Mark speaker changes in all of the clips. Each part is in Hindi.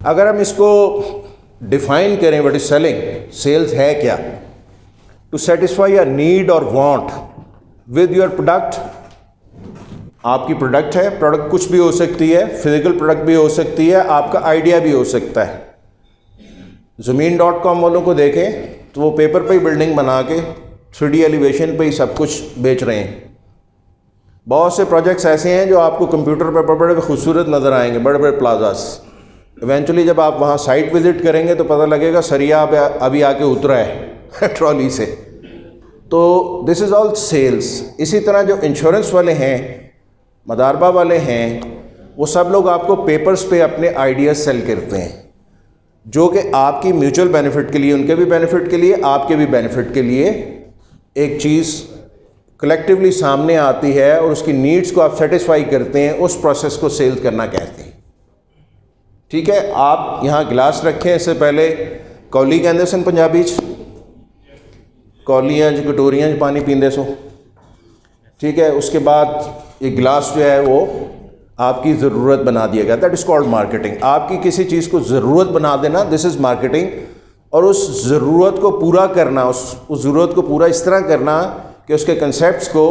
Speaker 1: अगर हम इसको डिफाइन करें, व्हाट इज सेलिंग, सेल्स है क्या? टू सेटिस्फाई अ नीड और वांट विद योर प्रोडक्ट। आपकी प्रोडक्ट है, प्रोडक्ट कुछ भी हो सकती है, फिजिकल प्रोडक्ट भी हो सकती है, आपका आइडिया भी हो सकता है। ज़मीन.com वालों को देखें तो वो पेपर पे ही बिल्डिंग बना के 3D एलिवेशन पे ही सब कुछ बेच रहे हैं। बहुत से प्रोजेक्ट्स ऐसे हैं जो आपको कंप्यूटर पर बड़े बड़े खूबसूरत नज़र आएंगे, बड़े बड़े प्लाजास। इवेंचुअली जब आप वहाँ साइट विज़िट करेंगे तो पता लगेगा सरिया अभी आके उतरा है ट्रॉली से। तो दिस इज़ ऑल सेल्स। इसी तरह जो इंश्योरेंस वाले हैं, मदारबा वाले हैं, वो सब लोग आपको पेपर्स पे अपने आइडियाज़ सेल करते हैं, जो कि आपकी म्यूचुअल बेनिफिट के लिए, उनके भी बेनिफिट के लिए, आपके भी बेनिफिट के लिए एक चीज़ कलेक्टिवली सामने आती है और उसकी नीड्स को आप सेटिस्फाई करते हैं। उस प्रोसेस को सेल्स करना कहते हैं। ठीक है, आप यहाँ गिलास रखें, इससे पहले कौली कहते सन पंजाबी च, कौलियाँ कटोरियाँ पानी पींदे सो। ठीक है, उसके बाद ये गिलास जो है वो आपकी ज़रूरत बना दिया गया, दैट इज़ कॉल्ड मार्केटिंग। आपकी किसी चीज़ को ज़रूरत बना देना, दिस इज़ मार्केटिंग। और उस ज़रूरत को पूरा करना, उस ज़रूरत को पूरा इस तरह करना कि उसके कंसेप्ट्स को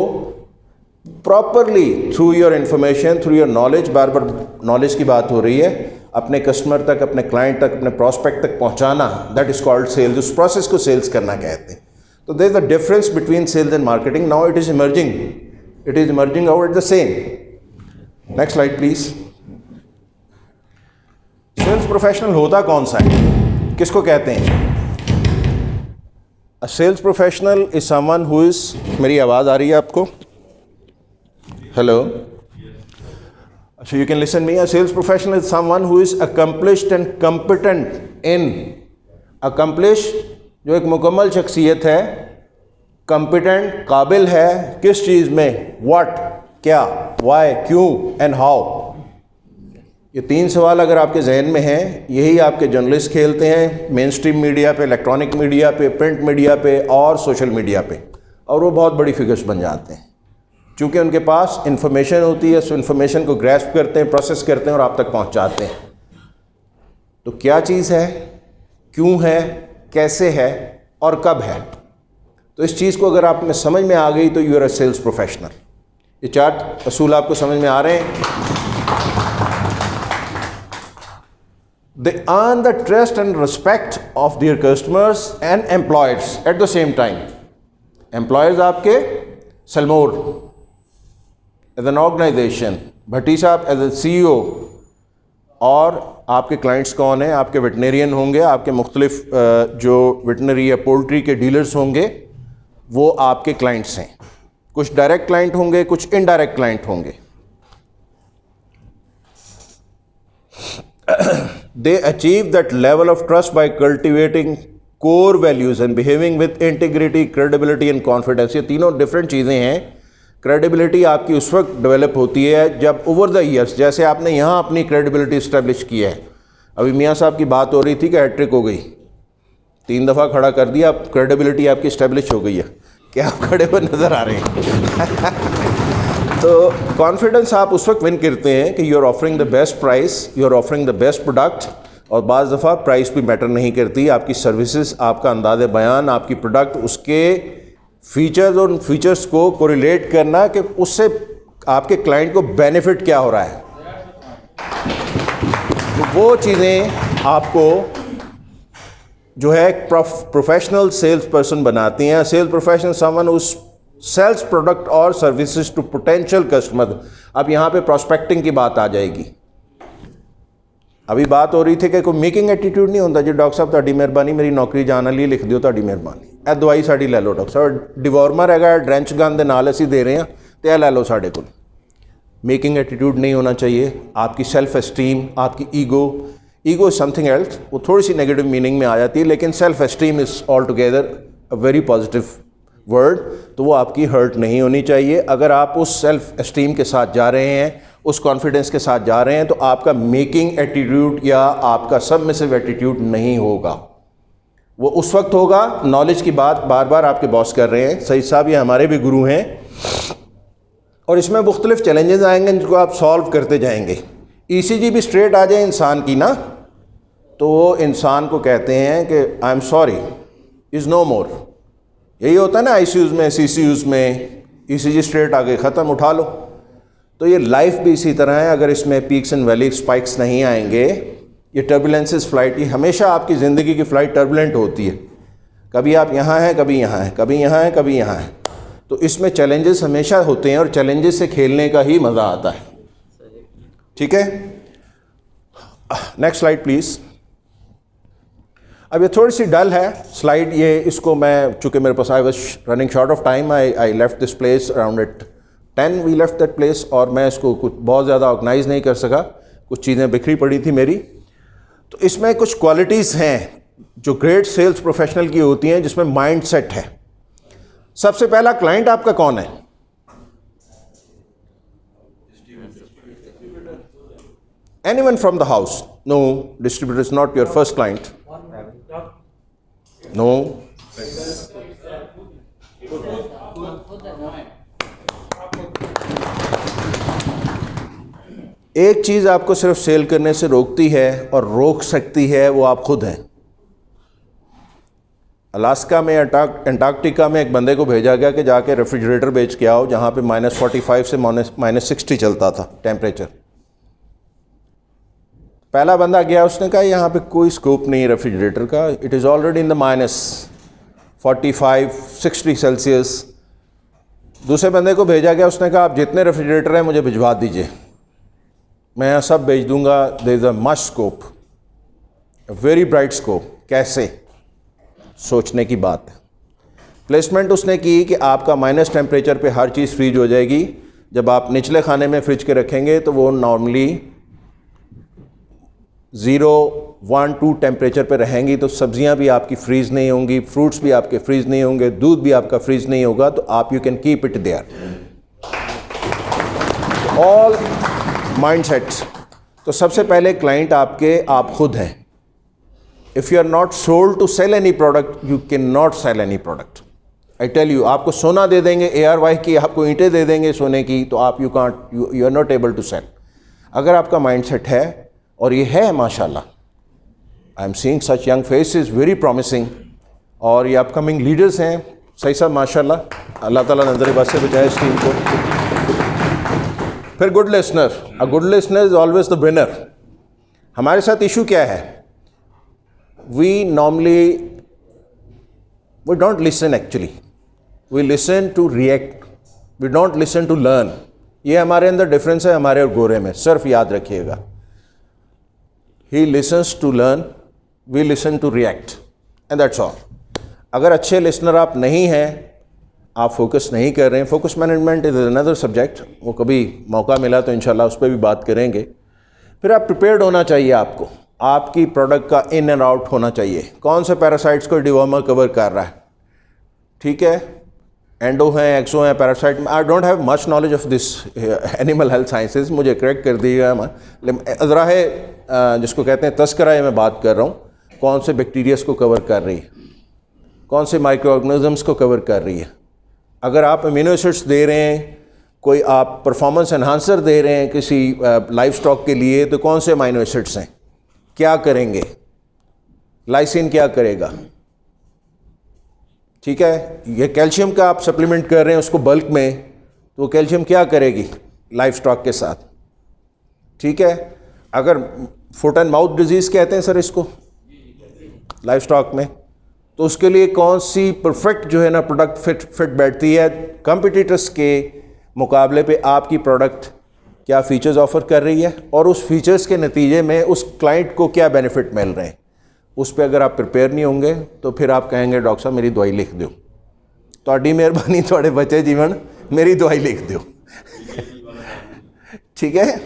Speaker 1: properly through your information, through your knowledge, bar bar knowledge की बात हो रही है, अपने कस्टमर तक, अपने क्लाइंट तक, अपने प्रॉस्पेक्ट तक पहुंचाना, दैट इज़ कॉल्ड सेल्स। उस प्रोसेस को सेल्स करना कहते हैं। तो there is a difference between sales and marketing. Now it is emerging out the same. Next slide please. Sales professional होता कौन सा है, किसको कहते हैं? A sales professional is someone who is, मेरी आवाज़ आ रही है आपको? Hello, so you can listen me. A sales professional is someone who is accomplished and competent in, accomplished जो एक मुकम्मल शख्सियत है, competent काबिल है किस चीज़ में, what क्या, why क्यों and how। ये तीन सवाल अगर आपके जहन में हैं, यही आपके जर्नलिस्ट खेलते हैं मेन स्ट्रीम मीडिया पे, इलेक्ट्रॉनिक मीडिया पे, प्रिंट मीडिया पे और सोशल मीडिया पे, और वो बहुत बड़ी फिगर्स बन जाते हैं। क्योंकि उनके पास इन्फॉर्मेशन होती है, उस इन्फॉर्मेशन को ग्रैस्प करते हैं, प्रोसेस करते हैं और आप तक पहुंचाते हैं। तो क्या चीज़ है, क्यों है, कैसे है और कब है, तो इस चीज़ को अगर आप में समझ में आ गई तो you are a sales professional. ये चार असूल आपको समझ में आ रहे हैं? They earn the trust and respect of their customers and employers at the same time. Employers आपके सलमोर एज एन ऑर्गेनाइजेशन, भट्टी साहब एज ए CEO, और आपके क्लाइंट्स कौन हैं? आपके वेटनेरियन होंगे, आपके मुख्तलिफ जो वेटनरी या पोल्ट्री के डीलर्स होंगे वो आपके क्लाइंट्स हैं। कुछ डायरेक्ट क्लाइंट होंगे, कुछ इनडायरेक्ट क्लाइंट होंगे। They achieve that level of trust by cultivating core values and behaving with integrity, credibility and confidence। ये तीनों डिफरेंट चीज़ें हैं। क्रेडिबिलिटी आपकी उस वक्त डेवलप होती है जब ओवर द ईयर्स, जैसे आपने यहाँ अपनी क्रेडिबिलिटी इस्टेब्लिश की है। अभी मियाँ साहब की बात हो रही थी कि हैट्रिक हो गई, 3 दफ़ा खड़ा कर दिया, अब क्रेडिबिलिटी आपकी इस्टेब्लिश हो गई है। क्या आप खड़े हुए नज़र आ रहे हैं? तो कॉन्फिडेंस आप उस वक्त विन करते हैं कि you are offering the best price, you are offering the best product. और बाज़ दफ़ा प्राइस भी मैटर नहीं करती, आपकी सर्विसेज, आपका अंदाज़ बयान, आपकी प्रोडक्ट, उसके फीचर्स और फीचर्स को कोरिलेट करना कि उससे आपके क्लाइंट को बेनिफिट क्या हो रहा है। तो वो चीज़ें आपको जो है प्रोफेशनल सेल्स पर्सन बनाती हैं। Sales professional someone who sells product और सर्विसेज टू पोटेंशियल कस्टमर। अब यहाँ पे प्रोस्पेक्टिंग की बात आ जाएगी। अभी बात हो रही थी कि कोई मेकिंग एटीट्यूड नहीं होता जी, डॉक्टर साहब तुहाडी मेहरबानी, मेरी नौकरी जाने वाली लिख दिओ, तुहाडी मेहरबानी, ਇਹ दवाई साड़ी लै लो डॉक्टर साहब, डिवॉर्मर है ड्रेंच गन के नाल असीं दे रहे हैं तो यह लै लो साढ़े को। मेकिंग एटीट्यूड नहीं होना चाहिए। आपकी सेल्फ एस्टीम, आपकी ईगो इज़ समथिंग एल्स, वो थोड़ी सी नेगेटिव मीनिंग में आ जाती है, लेकिन self esteem is all together a very positive word. तो वो आपकी हर्ट नहीं होनी चाहिए। अगर आप उस सेल्फ एस्टीम के साथ जा रहे हैं, उस कॉन्फिडेंस के साथ जा रहे हैं, तो आपका मेकिंग एटीट्यूड या आपका सबमिसिव एटीट्यूड नहीं होगा। वो उस वक्त होगा, नॉलेज की बात बार बार आपके बॉस कर रहे हैं, सईद साहब ये हमारे भी गुरु हैं, और इसमें मुख्तलिफ चैलेंजेस आएंगे जिनको आप सॉल्व करते जाएंगे। ECG भी स्ट्रेट आ जाए इंसान की ना, तो वो इंसान को कहते हैं कि I am sorry is no more. यही होता है ना आईसीयूज़ में, सीसीयूज़ में, ईसीजी स्ट्रेट आगे ख़त्म, उठा लो। तो ये लाइफ भी इसी तरह है, अगर इसमें पीक्स एंड वैली स्पाइक्स नहीं आएंगे, ये टर्बुलेंसेस फ्लाइट, ये हमेशा आपकी ज़िंदगी की फ़्लाइट टर्बुलेंट होती है। कभी आप यहाँ हैं, कभी यहाँ हैं, कभी यहाँ हैं, कभी यहाँ हैं। तो इसमें चैलेंजेस हमेशा होते हैं और चैलेंजेस से खेलने का ही मज़ा आता है। ठीक है, नेक्स्ट स्लाइड प्लीज़। अब ये थोड़ी सी डल है स्लाइड, ये इसको मैं, चूँकि मेरे पास I was running short of time, I left this place around at 10 we left that place, और मैं इसको कुछ बहुत ज़्यादा ऑर्गेनाइज नहीं कर सका, कुछ चीज़ें बिखरी पड़ी थी मेरी। तो इसमें कुछ क्वालिटीज़ हैं जो ग्रेट सेल्स प्रोफेशनल की होती हैं, जिसमें माइंड सेट है। सबसे पहला, क्लाइंट आपका कौन है? Anyone from the house? No, distributor is not your first client. No, एक चीज आपको सिर्फ सेल करने से रोकती है और रोक सकती है, वो आप खुद हैं। अलास्का में, अंटार्कटिका में एक बंदे को भेजा गया कि जाके रेफ्रिजरेटर बेच के आओ, जहाँ पे -45 से -60 चलता था टेम्परेचर। पहला बंदा गया, उसने कहा यहाँ पे कोई स्कोप नहीं है रेफ्रिजरेटर का, it is already in the -45 60 Celsius. दूसरे बंदे को भेजा गया, उसने कहा आप जितने रेफ्रिजरेटर हैं मुझे भिजवा दीजिए, मैं यहाँ सब बेच दूंगा। There is a much scope, very bright scope. कैसे? सोचने की बात है। प्लेसमेंट उसने की कि आपका माइनस टेम्परेचर पे हर चीज़ फ्रीज हो जाएगी। जब आप निचले खाने में फ्रिज के रखेंगे तो वो नॉर्मली 0, 1, 2 टेम्परेचर पे रहेंगी, तो सब्जियां भी आपकी फ्रीज़ नहीं होंगी, फ्रूट्स भी आपके फ्रीज़ नहीं होंगे, दूध भी आपका फ्रीज़ नहीं होगा, तो आप you can keep it there. All mindsets. तो सबसे पहले क्लाइंट आपके आप खुद हैं। If you are not sold to sell any product, you can not sell any product. I tell you, आपको सोना दे देंगे ARY की, आपको ईंटें दे देंगे सोने की, तो आप you are not able to sell. अगर आपका माइंडसेट है, और ये है माशाल्लाह, I am seeing such young faces, very promising, और ये अपकमिंग लीडर्स हैं, सही साहब माशाल्लाह, अल्लाह ताला नजर बस से बचाए इस टीम को। फिर good listener, a good listener is always the winner. हमारे साथ इशू क्या है? We don't listen actually, we listen to react, we don't listen to learn. ये हमारे अंदर डिफरेंस है, हमारे और गोरे में, सिर्फ याद रखिएगा। He listens to learn, we listen to react, and that's all. अगर अच्छे लिसनर आप नहीं हैं, आप फोकस नहीं कर रहे हैं, focus management is another subject, वो कभी मौका मिला तो इंशाल्लाह उस पर भी बात करेंगे। फिर आप प्रिपेयर्ड होना चाहिए, आपको आपकी प्रोडक्ट का इन एंड आउट होना चाहिए। कौन से पैरासाइट्स को डिवॉर्मर कवर कर रहा है, ठीक है, एंडो हैं, एक्सो हैं, parasite. I don't have much knowledge of this animal health sciences, मुझे करेक्ट कर दिएगा। ज़रा है जिसको कहते हैं तस्करा, मैं बात कर रहा हूँ, कौन से बैक्टीरियाज को कवर कर रही है, कौन से माइक्रो ऑर्गेनिजम्स को कवर कर रही है। अगर आप अमीनो एसिड्स दे रहे हैं, कोई आप परफॉर्मेंस एनहांसर दे रहे हैं किसी लाइफ स्टॉक के लिए, तो कौन से अमीनो एसिड्स हैं, क्या करेंगे, लाइसिन क्या करेगा, ठीक है। ये कैल्शियम का आप सप्लीमेंट कर रहे हैं उसको बल्क में, तो कैल्शियम क्या करेगी लाइफ स्टॉक के साथ, ठीक है। अगर फुट एंड माउथ डिजीज़ कहते हैं सर इसको लाइफ स्टॉक में, तो उसके लिए कौन सी परफेक्ट जो है ना प्रोडक्ट फिट बैठती है, कंपटीटर्स के मुकाबले पे आपकी प्रोडक्ट क्या फ़ीचर्स ऑफ़र कर रही है, और उस फीचर्स के नतीजे में उस क्लाइंट को क्या बेनिफिट मिल रहे हैं, उस पर अगर आप प्रिपेयर नहीं होंगे तो फिर आप कहेंगे डॉक्टर साहब मेरी दवाई लिख दो, थोड़ी मेहरबानी, थोड़े बचे जीवन, मेरी दवाई लिख दो ठीक है।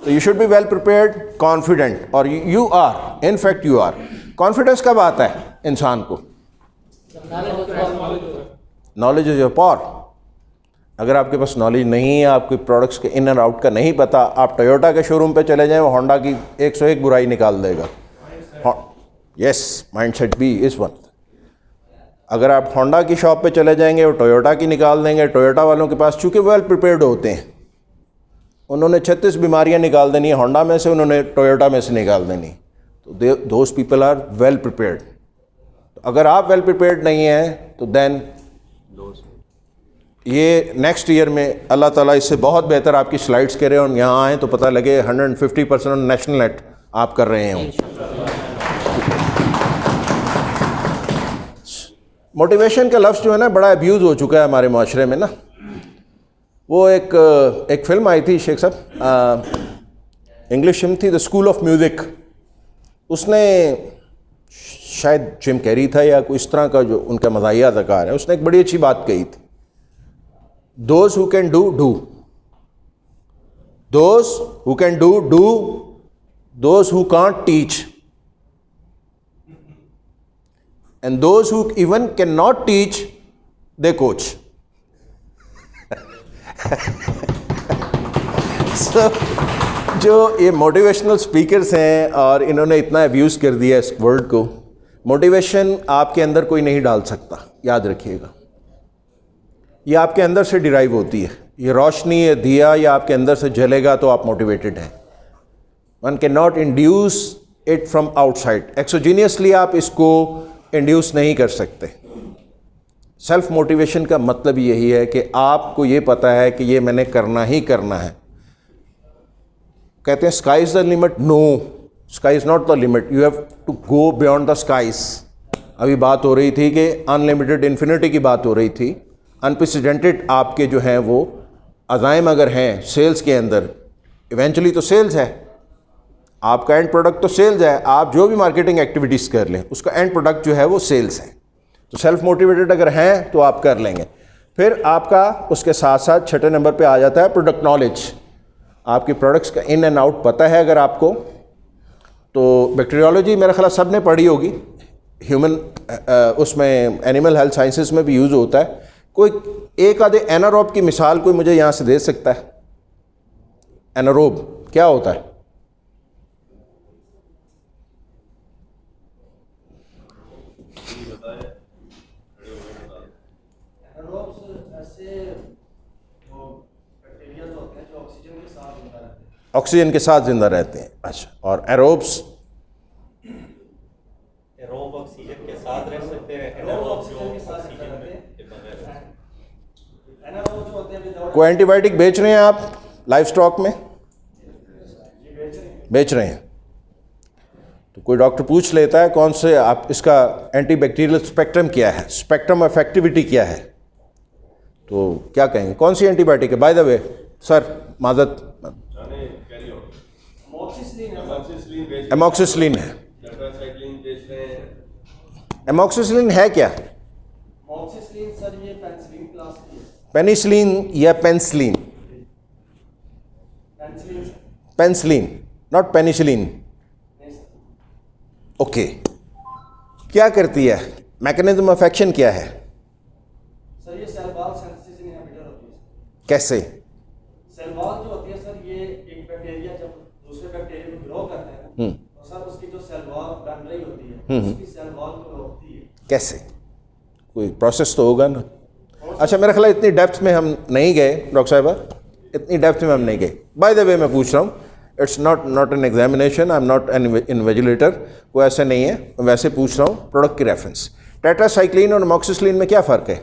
Speaker 1: तो you should be well prepared, confident, और you are, in fact you are. Confidence कब आता है इंसान को? Knowledge is your power. अगर आपके पास नॉलेज नहीं है, आपके प्रोडक्ट्स के इन एंड आउट का नहीं पता, आप टोयोटा के शोरूम पे चले जाएं, वो होंडा की 101 बुराई निकाल देगा। Yes, mindset B is one. अगर आप होंडा की शॉप पे चले जाएंगे, वो टोयोटा की निकाल देंगे। टोयोटा वालों के पास चूँकि वेल प्रिपेयर्ड होते हैं, उन्होंने 36 बीमारियां निकाल देनी है होंडा में से, उन्होंने टोयोटा में से निकाल देनी। तो those people are well prepared. तो अगर आप वेल प्रिपेयर्ड नहीं हैं तो देन ये नेक्स्ट ईयर में अल्लाह ताला इससे बहुत बेहतर आपकी स्लाइड्स कह रहे हैं और यहाँ आएँ तो पता लगे 150% नेशनल नेट आप कर रहे हैं। मोटिवेशन का लफ्ज़ जो है ना बड़ा अब्यूज़ हो चुका है हमारे माशरे में ना। वो एक फ़िल्म आई थी शेख साहब, इंग्लिश फिल्म थी द स्कूल ऑफ म्यूज़िक। उसने शायद जिम कैरी था या कोई इस तरह का जो उनका मज़ाहिया अदाकार है, उसने एक बड़ी अच्छी बात कही थी, those who can do do, those who can do do, those who can't teach, and those who even cannot teach they coach. So, जो ये मोटिवेशनल स्पीकर्स हैं और इन्होंने इतना अब्यूज़ कर दिया इस वर्ड को, मोटिवेशन आपके अंदर कोई नहीं डाल सकता, याद रखिएगा। ये आपके अंदर से डिराइव होती है। ये रोशनी, ये दिया, ये आपके अंदर से जलेगा तो आप मोटिवेटेड हैं। One can not induce it from outside. एक्सोजीनियसली आप इसको इंड्यूस नहीं कर सकते। सेल्फ मोटिवेशन का मतलब यही है कि आपको ये पता है कि ये मैंने करना ही करना है। कहते हैं sky is the limit, no, sky is not the limit, you have to go beyond the skies. अभी बात हो रही थी कि अनलिमिटेड इन्फिनिटी की बात हो रही थी। अनप्रेसिडेंटेड आपके जो हैं वो अज़ाइम अगर हैं सेल्स के अंदर, इवेंचुअली तो सेल्स है, आपका एंड प्रोडक्ट तो सेल्स है। आप जो भी मार्केटिंग एक्टिविटीज़ कर लें उसका एंड प्रोडक्ट जो है वो सेल्स है। तो सेल्फ मोटिवेटेड अगर हैं तो आप कर लेंगे। फिर आपका उसके साथ साथ छठे नंबर पे आ जाता है प्रोडक्ट नॉलेज। आपके प्रोडक्ट्स का इन एंड आउट पता है अगर आपको, तो बैक्टीरियोलॉजी मेरा ख्याल सब ने पढ़ी होगी, ह्यूमन उसमें एनिमल हेल्थ साइंसेस में भी यूज़ होता है। कोई एक आधे एनारोब की मिसाल कोई मुझे यहाँ से दे सकता है? एनारोब क्या होता है? ऑक्सीजन के साथ जिंदा रहते हैं। अच्छा, और एरोब्स?
Speaker 2: एरोब ऑक्सीजन के साथ रह सकते हैं, एनारोब जो ऑक्सीजन के बगैर।
Speaker 1: कोई एंटीबायोटिक बेच रहे हैं आप लाइफ स्टॉक में? बेच रहे हैं। तो कोई डॉक्टर पूछ लेता है कौन से आप इसका एंटीबैक्टीरियल स्पेक्ट्रम क्या है, स्पेक्ट्रम इफेक्टिविटी क्या है, तो क्या कहेंगे कौन सी एंटीबायोटिक है? बाय द वे सर माजत, एमॉक्सिसिलिन है। एमॉक्सिसिलिन है क्या?
Speaker 3: एमॉक्सिसिलिन सर ये पेनिसिलिन क्लास की है।
Speaker 1: पेनिसिलिन या pencillin?
Speaker 3: Penicillin.
Speaker 1: Pencillin, not penicillin. Okay, क्या करती है, मैकेनिज्म ऑफ एक्शन क्या है?
Speaker 3: सर ये सेल वॉल सिंथेसिस इनहिबिटर होती है।
Speaker 1: कैसे?
Speaker 3: सेल वॉल जो होती है सर, ये एक बैक्टीरिया जब दूसरे बैक्टीरिया को ग्रो करता है तो सर उसकी जो सेल वॉल बन रही होती है उसकी सेल वॉल को रोकती है।
Speaker 1: कैसे? कोई प्रोसेस तो होगा ना। अच्छा, मेरा ख्याल इतनी डेप्थ में हम नहीं गए डॉक्टर साहिबा, इतनी डेप्थ में हम नहीं गए। बाय द वे मैं पूछ रहा हूँ, it's not an examination, I am not an invigilator, कोई ऐसा नहीं है, मैं वैसे पूछ रहा हूँ प्रोडक्ट की रेफरेंस। टेट्रासाइक्लिन और एमॉक्सिसिलिन में क्या फ़र्क है?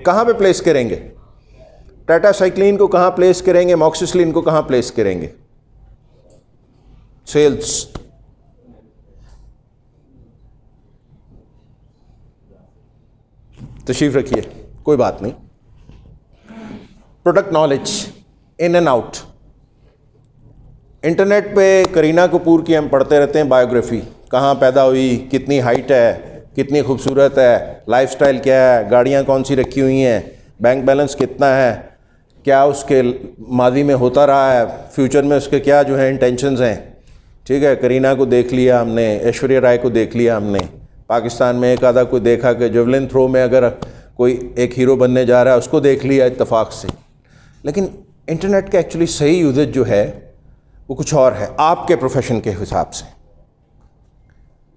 Speaker 1: कहाँ पे प्लेस करेंगे? टेट्रासाइक्लिन को कहाँ प्लेस करेंगे, एमॉक्सिसिलिन को कहाँ प्लेस करेंगे? सेल्स। तशरीफ रखिए, कोई बात नहीं। Product knowledge, in and out. Internet पे करीना कपूर की हम पढ़ते रहते हैं बायोग्राफी, कहाँ पैदा हुई, कितनी हाइट है, कितनी खूबसूरत है, लाइफस्टाइल क्या है, गाड़ियाँ कौन सी रखी हुई हैं, बैंक बैलेंस कितना है, क्या उसके माजी में होता रहा है, फ्यूचर में उसके क्या जो है इंटेंशंस हैं। ठीक है, करीना को देख लिया हमने, ऐश्वर्या राय को देख लिया हमने, पाकिस्तान में एक आधा कोई देखा कि जेवलिन थ्रो में अगर कोई एक हीरो बनने जा रहा है उसको देख लिया इत्तेफाक से। लेकिन इंटरनेट का एक्चुअली सही यूजेज जो है वो कुछ और है आपके प्रोफेशन के हिसाब से।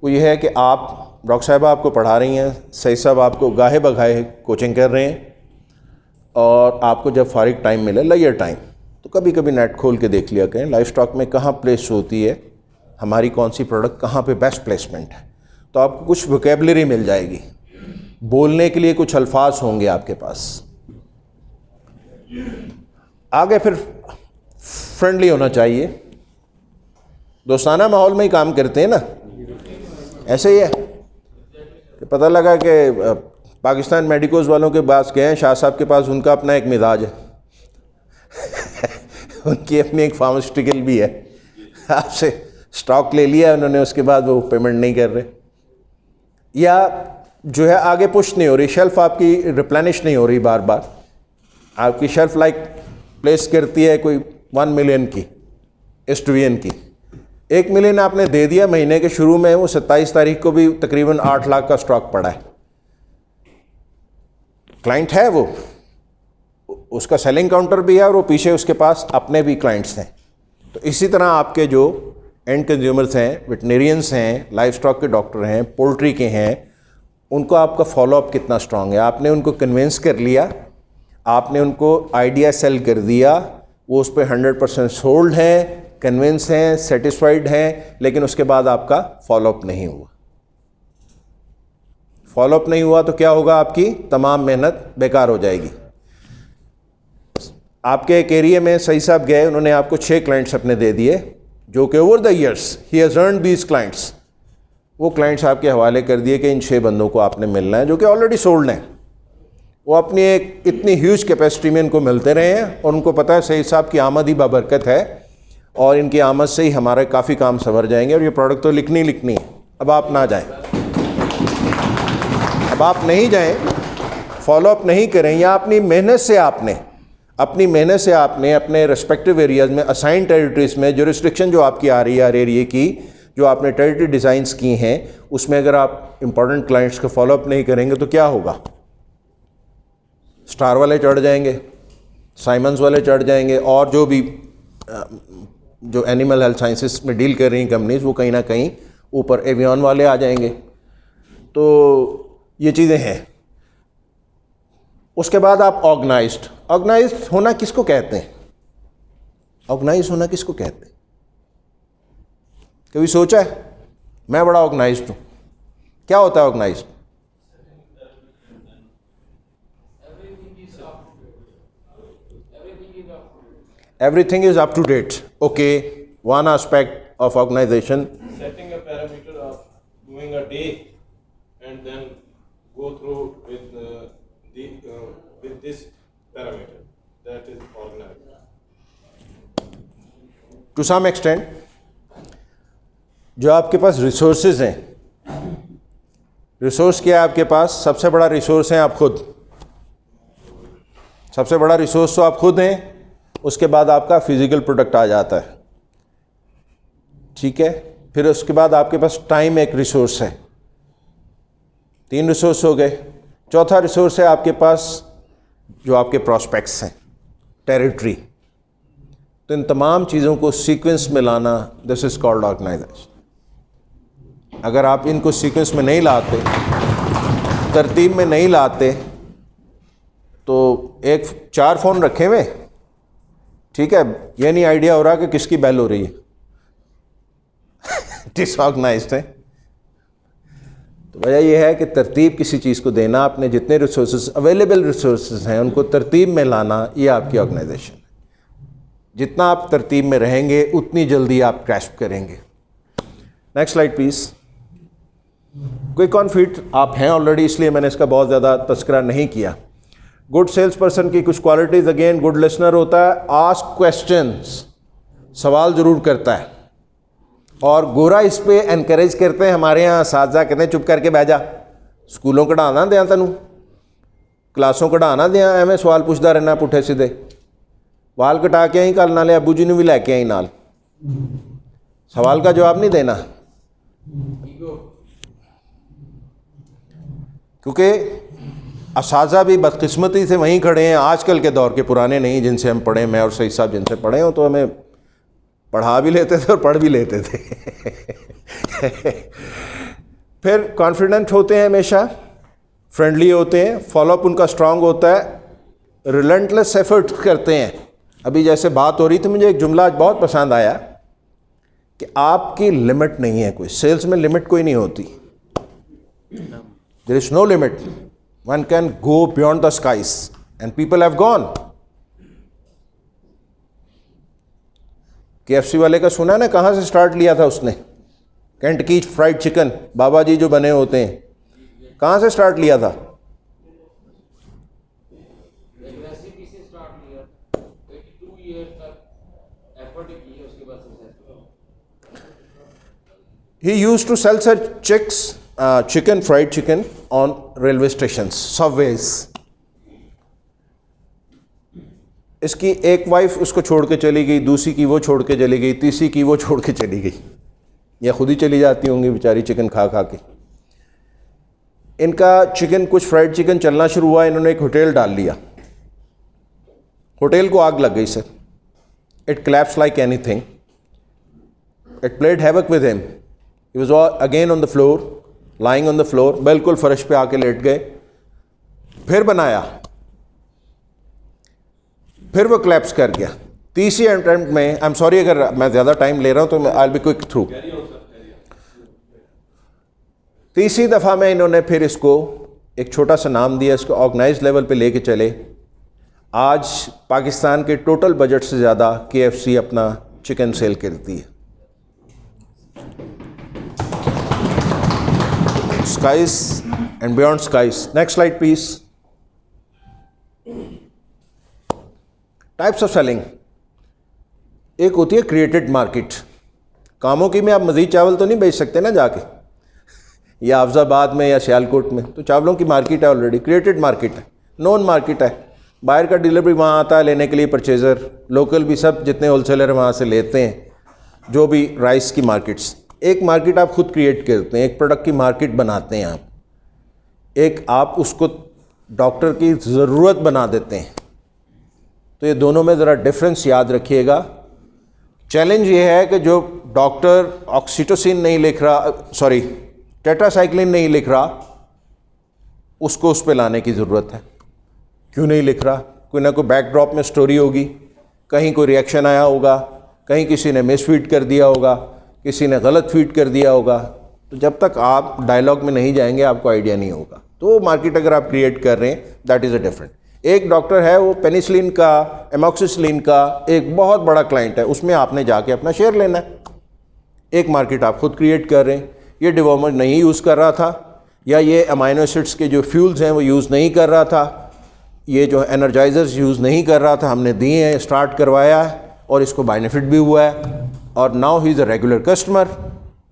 Speaker 1: वो ये है कि आप डॉक्टर साहब आपको पढ़ा रही हैं, सही साहब आपको गाहे बगाहे कोचिंग कर रहे हैं, और आपको जब फारिग टाइम मिले, लेजर टाइम, तो कभी कभी नेट खोल के देख लिया करें लाइफ स्टॉक में कहाँ प्लेस होती है, हमारी कौन सी प्रोडक्ट कहाँ पे बेस्ट प्लेसमेंट है, तो आपको कुछ वोकेबलरी मिल जाएगी, बोलने के लिए कुछ अल्फाज होंगे आपके पास। आगे फिर फ्रेंडली होना चाहिए, दोस्ताना माहौल में ही काम करते हैं ना। ऐसे ही है कि पता लगा कि पाकिस्तान मेडिकोज वालों के पास गए हैं, शाह साहब के पास, उनका अपना एक मिजाज है उनकी अपनी एक फार्मास्यूटिकल भी है, आपसे स्टॉक ले लिया उन्होंने, उसके बाद वो पेमेंट नहीं कर रहे, या जो है आगे पुश नहीं हो रही, शेल्फ आपकी रिप्लेनिश नहीं हो रही, बार बार आपकी शेल्फ लाइक प्लेस करती है कोई 1 मिलियन की, एस्टवियन की। 1 मिलियन आपने दे दिया महीने के शुरू में, वो 27 तारीख को भी तकरीबन 8 लाख का स्टॉक पड़ा है। क्लाइंट है वो, उसका सेलिंग काउंटर भी है और वो पीछे उसके पास अपने भी क्लाइंट्स हैं। तो इसी तरह आपके जो एंड कंज्यूमर्स हैं, वेटनेरियंस हैं, लाइफ स्टॉक के डॉक्टर हैं, पोल्ट्री के हैं, उनको आपका फॉलोअप कितना स्ट्रांग है। आपने उनको कन्विंस कर लिया, आपने उनको आइडिया सेल कर दिया, वो उस पर 100% सोल्ड हैं, कन्विंस हैं, सेटिस्फाइड हैं, लेकिन उसके बाद आपका फॉलोअप नहीं हुआ। फॉलोअप नहीं हुआ तो क्या होगा, आपकी तमाम मेहनत बेकार हो जाएगी। आपके एक एरिया में सही साहब गए, उन्होंने आपको 6 क्लाइंट्स अपने दे दिए, जो कि over the years he has earned these clients. वो क्लाइंट्स आपके हवाले कर दिए कि इन 6 बंदों को आपने मिलना है, जो कि ऑलरेडी सोल्ड हैं। वो अपनी एक इतनी ह्यूज कैपेसिटी में इनको मिलते रहे हैं और उनको पता है सही साहब की आमद ही बाबरकत है और इनकी आमद से ही हमारे काफ़ी काम संवर जाएंगे और ये प्रोडक्ट तो लिखनी है। अब आप ना जाएं, अब आप नहीं जाएं, फॉलोअप नहीं करें, या अपनी मेहनत से आपने अपने रेस्पेक्टिव एरियाज़ में, असाइन टेरिटरीज़ में, जो रिस्ट्रिक्शन जो आपकी आ रही है हर एरिया की, जो आपने टेरिटरी डिज़ाइंस की हैं, उसमें अगर आप इंपॉर्टेंट क्लाइंट्स का फॉलोअप नहीं करेंगे तो क्या होगा, स्टार वाले चढ़ जाएंगे, साइमंस वाले चढ़ जाएंगे, और जो भी जो एनिमल हेल्थ साइंसेस में डील कर रही कंपनीज, वो कहीं ना कहीं ऊपर एवियन वाले आ जाएंगे। तो ये चीज़ें हैं। उसके बाद आप ऑर्गेनाइज्ड होना किसको कहते हैं? ऑर्गेनाइज होना किसको कहते हैं? कभी सोचा है? मैं बड़ा ऑर्गेनाइज्ड हूँ। क्या होता है organised? Everything is up to date. Okay, one aspect of organization.
Speaker 2: Setting a parameter of doing a day and then go through with with this parameter. That is organized.
Speaker 1: To some extent, जो आपके पास रिसोर्सेज हैं, रिसोर्स क्या है आपके पास? सबसे बड़ा रिसोर्स है आप खुद। सबसे बड़ा रिसोर्स तो आप खुद हैं। उसके बाद आपका फिजिकल प्रोडक्ट आ जाता है, ठीक है। फिर उसके बाद आपके पास टाइम एक रिसोर्स है। 3 रिसोर्स हो गए। चौथा रिसोर्स है आपके पास जो आपके प्रॉस्पेक्ट्स हैं, टेरिटरी। तो इन तमाम चीज़ों को सीक्वेंस में लाना, दिस इज कॉल्ड ऑर्गेनाइजेशन। अगर आप इनको सीक्वेंस में नहीं लाते, तरतीब में नहीं लाते, तो एक 4 फ़ोन रखे हुए, ठीक है, ये नहीं आइडिया हो रहा कि किसकी बेल हो रही है डिसऑर्गेनाइज्ड है। तो वजह यह है कि तरतीब किसी चीज़ को देना, अपने जितने रिसोर्सेज, अवेलेबल रिसोर्सेज हैं, उनको तरतीब में लाना, ये आपकी ऑर्गेनाइजेशन है। जितना आप तरतीब में रहेंगे उतनी जल्दी आप ग्रैस्प करेंगे। Next slide please. Quick on feet आप हैं ऑलरेडी, इसलिए मैंने इसका बहुत ज़्यादा तस्करा नहीं किया। गुड सेल्स पर्सन की कुछ क्वालिटीज़, अगेन गुड लिसनर होता है, आस्क क्वेश्चंस, सवाल ज़रूर करता है, और गोरा इस पे एनकरेज करते हैं। हमारे यहाँ साजा कहते हैं चुप करके बह जा, स्कूलों कढ़ाना दें तेनू, क्लासों कढ़ाना दें, एवं सवाल पूछता रहना पुठे सीधे। वाल कटा के आई कल, नाले अबू जी ने भी लैके आई नाल, सवाल का जवाब नहीं देना, क्योंकि असाजा भी बदकिस्मती से वहीं खड़े हैं, आजकल के दौर के, पुराने नहीं जिनसे हम पढ़े, मैं और सईद साहब जिनसे पढ़े हो, तो हमें पढ़ा भी लेते थे और पढ़ भी लेते थे फिर कॉन्फिडेंट होते हैं, हमेशा फ्रेंडली होते हैं, फॉलोअप उनका स्ट्रांग होता है, रिलेंटलेस एफर्ट करते हैं अभी जैसे बात हो रही थी, मुझे एक जुमला आज बहुत पसंद आया कि आपकी लिमिट नहीं है कोई, सेल्स में लिमिट कोई नहीं होती। There is no limit, one can go beyond the skies and people have gone. KFC वाले का सुना ना, कहाँ से स्टार्ट लिया था उसने? कैंट की फ्राइड चिकन, बाबा जी जो बने होते हैं, कहाँ से स्टार्ट लिया था?
Speaker 4: रेसिपी से स्टार्ट किया, 82 ईयर तक एफर्ट किए, उसके बाद successful.
Speaker 1: He used to sell such chicken, fried chicken on railway stations, subways. इसकी एक वाइफ उसको छोड़ के चली गई, दूसरी की वो छोड़ के चली गई, तीसरी की वो छोड़ के चली गई, या खुद ही चली जाती होंगी बेचारी चिकन खा खा के। इनका चिकन, कुछ फ्राइड चिकन चलना शुरू हुआ, इन्होंने एक होटल डाल लिया, होटल को आग लग गई sir. It collapsed like anything. It played havoc with him. He was again on the floor, lying on the floor, बिल्कुल फर्श पे आके लेट गए। फिर बनाया, फिर वो क्लैप्स कर गया। तीसरी अटेम्प्ट में, आई एम सॉरी अगर मैं ज़्यादा टाइम ले रहा हूँ तो I will be quick through. तीसरी दफ़ा में इन्होंने फिर इसको एक छोटा सा नाम दिया, इसको ऑर्गेनाइज लेवल पे लेके चले। आज पाकिस्तान के टोटल बजट से ज़्यादा KFC अपना चिकन सेल करती है। skies and beyond skies. Next slide please. Types of selling. एक होती है क्रिएटेड मार्केट। कामों की में आप मज़ीद चावल तो नहीं बेच सकते ना जाके, या अफजाबाद में या सियालकोट में, तो चावलों की मार्केट है ऑलरेडी, क्रिएटेड मार्केट है, नॉन मार्केट है। बाहर का डीलर भी वहाँ आता है लेने के लिए, परचेज़र, लोकल भी, सब जितने होलसेलर वहाँ से लेते हैं। जो भी राइस की मार्केट्स, एक मार्केट आप खुद क्रिएट करते हैं, एक प्रोडक्ट की मार्केट बनाते हैं आप, एक आप उसको डॉक्टर की ज़रूरत बना देते हैं। तो ये दोनों में ज़रा डिफरेंस याद रखिएगा। चैलेंज ये है कि जो डॉक्टर ऑक्सीटोसिन नहीं लिख रहा, सॉरी टेट्रासाइक्लिन नहीं लिख रहा, उसको उस पे लाने की ज़रूरत है। क्यों नहीं लिख रहा? कोई ना कोई बैकड्रॉप में स्टोरी होगी, कहीं कोई रिएक्शन आया होगा, कहीं किसी ने मिसफीड कर दिया होगा, किसी ने गलत फीड कर दिया होगा। तो जब तक आप डायलॉग में नहीं जाएंगे आपको आइडिया नहीं होगा। तो मार्केट अगर आप क्रिएट कर रहे हैं, दैट इज़ अ डिफरेंट। एक डॉक्टर है, वो पेनिसिलिन का, एमॉक्सिसिलिन का एक बहुत बड़ा क्लाइंट है, उसमें आपने जाके अपना शेयर लेना है। एक मार्केट आप खुद क्रिएट कर रहे हैं। ये डिवॉर्मर नहीं यूज़ कर रहा था, या ये अमाइनो एसिड्स के जो फ्यूल्स हैं वो यूज़ नहीं कर रहा था, ये जो एनर्जाइजर्स यूज़ नहीं कर रहा था, हमने दिए हैं, स्टार्ट करवाया है और इसको बेनिफिट भी हुआ है, और now he is a regular customer.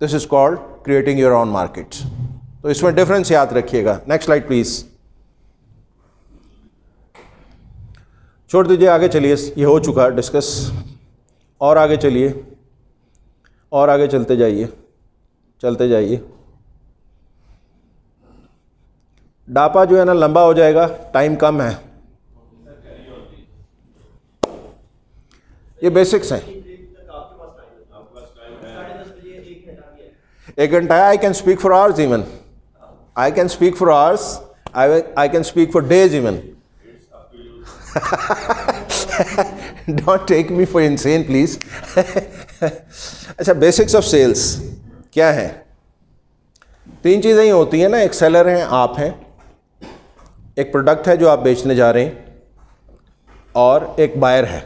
Speaker 1: This is called creating your own markets. तो इसमें डिफरेंस याद रखिएगा। Next slide please. छोड़ दीजिए, आगे चलिए, ये हो चुका डिस्कस, और आगे चलिए, और आगे चलते जाइए, चलते जाइए। डापा जो है ना लंबा हो जाएगा, टाइम कम है। ये बेसिक्स हैं। एक घंटा है। I can speak for hours even, I can speak for hours, I can speak for days even. Don't take me for insane please. अच्छा, बेसिक्स ऑफ सेल्स क्या है? तीन चीज़ें ही होती हैं ना, एक सेलर हैं, आप हैं, एक प्रोडक्ट है जो आप बेचने जा रहे हैं, और एक बायर है।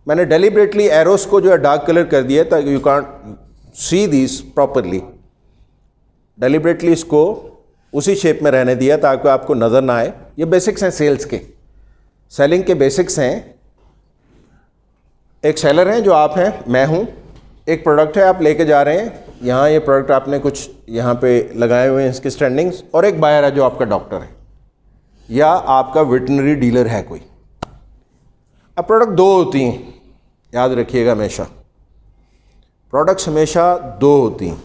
Speaker 1: मैंने डेलिबरेटली एरोस को जो है डार्क कलर कर दिया ताकि you can't see this properly. Deliberately इसको उसी शेप में रहने दिया ताकि आपको नज़र ना आए। ये बेसिक्स हैं सेल्स के, सेलिंग के बेसिक्स हैं। एक सेलर हैं जो आप हैं, मैं हूँ, एक प्रोडक्ट है आप लेके जा रहे हैं, यहाँ ये प्रोडक्ट आपने कुछ यहाँ पे लगाए हुए हैं इसके स्टैंडिंग्स, और एक बायर है जो आपका डॉक्टर है या आपका वेटनरी डीलर है कोई। अब प्रोडक्ट दो होती हैं, याद रखिएगा हमेशा, प्रोडक्ट्स हमेशा दो होती हैं।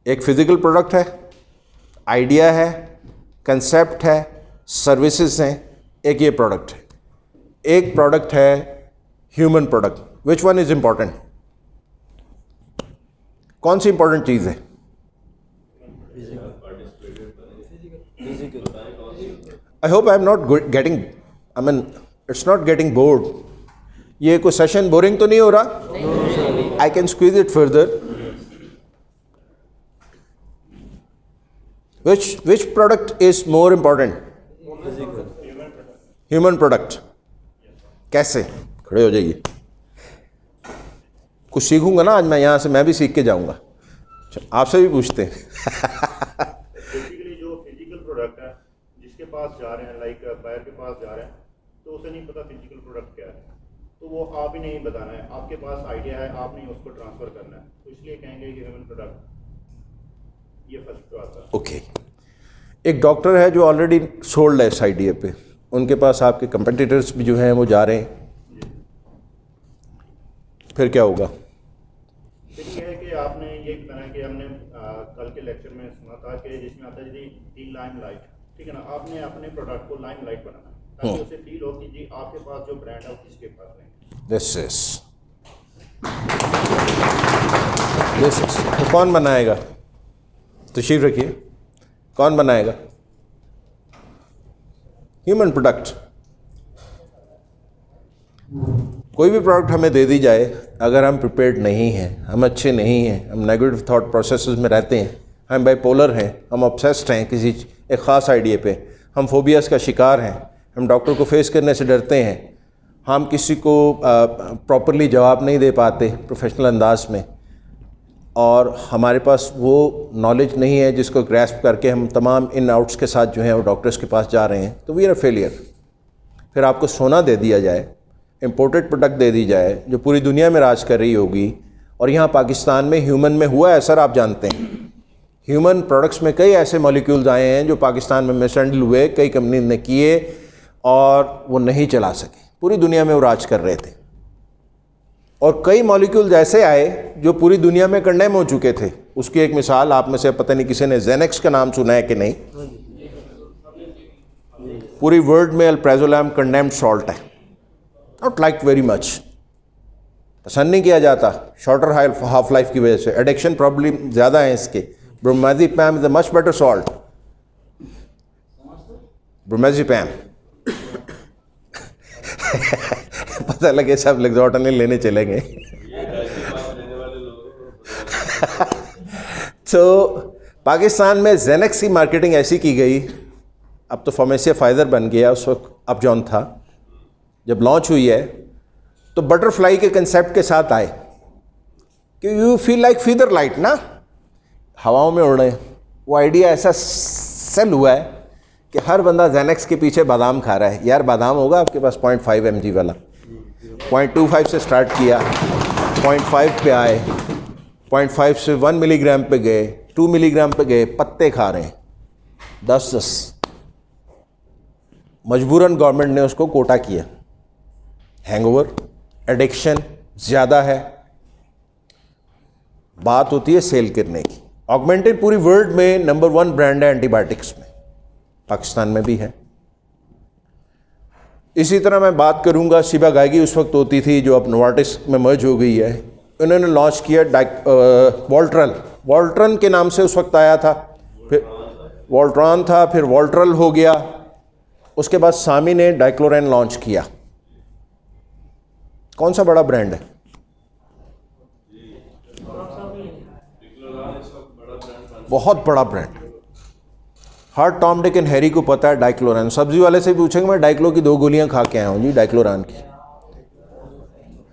Speaker 1: एक फिज़िकल प्रोडक्ट है, आइडिया है, कंसेप्ट है, सर्विसेज हैं, एक ये प्रोडक्ट है। एक प्रोडक्ट है human product. Which one is important? कौन सी इंपॉर्टेंट चीज़ है? I hope I am not getting, I mean it's not getting bored? ये कोई सेशन बोरिंग तो नहीं हो रहा? I can squeeze it further. Which product is more important? Human product. कैसे? खड़े हो जाइए. कुछ सीखूंगा ना आज मैं यहाँ से, मैं भी सीख के जाऊंगा. आपसे भी पूछते हैं.
Speaker 5: बेसिकली जो फिजिकल प्रोडक्ट है जिसके पास जा रहे हैं, लाइक बायर के पास जा रहे हैं, तो उसे नहीं पता फिजिकल प्रोडक्ट क्या है, तो वो आप ही नहीं बताना है, आपके पास आइडिया है, आपने उसको ट्रांसफर करना है, तो इसलिए कहेंगे कि ह्यूमन प्रोडक्ट. ये फर्स्ट बात है.
Speaker 1: ओके. एक डॉक्टर है जो ऑलरेडी सोल्ड है इस आइडिया पे, उनके पास आपके कंपटीटर्स भी जो हैं वो जा रहे हैं, फिर क्या होगा?
Speaker 5: फिर ये है कि आपने ये बताना है कि हमने कल के लेक्चर में सुना था कि जिसमें आता है जी दी लाइम लाइट, ठीक है ना, आपने अपने प्रोडक्ट को लाइम लाइट बनाना है ताकि उसे फील हो कि जी आपके पास जो ब्रांड है वो किसके पास है.
Speaker 1: दिस इज तो कौन बनाएगा? तशरीफ रखिए. कौन बनाएगा? Human product. कोई भी प्रोडक्ट हमें दे दी जाए, अगर हम प्रिपेयर्ड नहीं हैं, हम अच्छे नहीं हैं, हम नेगेटिव थॉट प्रोसेसेस में रहते हैं, हम बाइपोलर हैं, हम ऑब्सेस्ड हैं किसी एक ख़ास आइडिया पे, हम फोबियास का शिकार हैं, हम डॉक्टर को फेस करने से डरते हैं, हम किसी को प्रॉपरली जवाब नहीं दे पाते प्रोफेशनल अंदाज में, और हमारे पास वो नॉलेज नहीं है जिसको ग्रैस्प करके हम तमाम इन आउट्स के साथ जो हैं वो डॉक्टर्स के पास जा रहे हैं, तो वी आर फेलियर. फिर आपको सोना दे दिया जाए, इम्पोर्टेड प्रोडक्ट दे दी जाए जो पूरी दुनिया में राज कर रही होगी, और यहाँ पाकिस्तान में ह्यूमन में हुआ है सर, आप जानते हैं. ह्यूमन प्रोडक्ट्स में कई ऐसे मॉलिक्यूल्स आए हैं जो पाकिस्तान में मिसहैंडल हुए, कई कंपनी ने किए और वो नहीं चला सके, पूरी दुनिया में वो राज कर रहे थे. और कई मॉलिक्यूल्स ऐसे आए जो पूरी दुनिया में कंडेम हो चुके थे. उसकी एक मिसाल आप में से पता नहीं किसी ने जेनेक्स का नाम सुना है कि नहीं? पूरी वर्ल्ड में अल्प्राजोलैम कंडेम्ड सॉल्ट है, नॉट लाइक वेरी मच, पसंद नहीं किया जाता शॉर्टर हाफ लाइफ की वजह से. एडिक्शन प्रॉब्लम ज़्यादा है इसके. Bromazepam is a much better salt. Bromazepam पता लगे सब लेक्सोटनिल लेने चले गए. तो पाकिस्तान में जेनेक्स की मार्केटिंग ऐसी की गई, अब तो फार्मेसिया फाइजर बन गया, उस वक्त अपजॉन था, जब लॉन्च हुई है तो बटरफ्लाई के कंसेप्ट के साथ आए कि you feel like feather light ना, हवाओं में उड़ रहे हैं. वो आइडिया ऐसा सेल हुआ है कि हर बंदा जेनेक्स के पीछे बादाम खा रहा है. यार बादाम होगा आपके पास 0.5 mg वाला, 0.25 से स्टार्ट किया, 0.5 पे आए, 0.5 से 1 मिलीग्राम पे गए, 2 मिलीग्राम पे गए, पत्ते खा रहे हैं 10-10. मजबूरन गवर्नमेंट ने उसको कोटा किया. हैंगओवर, एडिक्शन ज़्यादा है, बात होती है सेल करने की. ऑगमेंटिन पूरी वर्ल्ड में नंबर 1 ब्रांड है एंटीबायोटिक्स में, पाकिस्तान में भी है. इसी तरह मैं बात करूंगा, शिबा गायगी उस वक्त होती थी जो अब नोवार्टिस में मर्ज हो गई है. उन्होंने लॉन्च किया वॉल्ट्रन के नाम से उस वक्त आया था, फिर वॉल्ट्रॉन था, फिर वॉल्ट्रल हो गया. उसके बाद सामी ने डाइक्लोरेन लॉन्च किया. कौन सा बड़ा ब्रांड है? बहुत बड़ा brand. Her Tom Dick and Harry को पता है डाइक्लोरान. सब्जी वाले से पूछेंगे, मैं डाइक्लो की 2 गोलियां खा के आया हूँ जी, डाइक्लोरान की.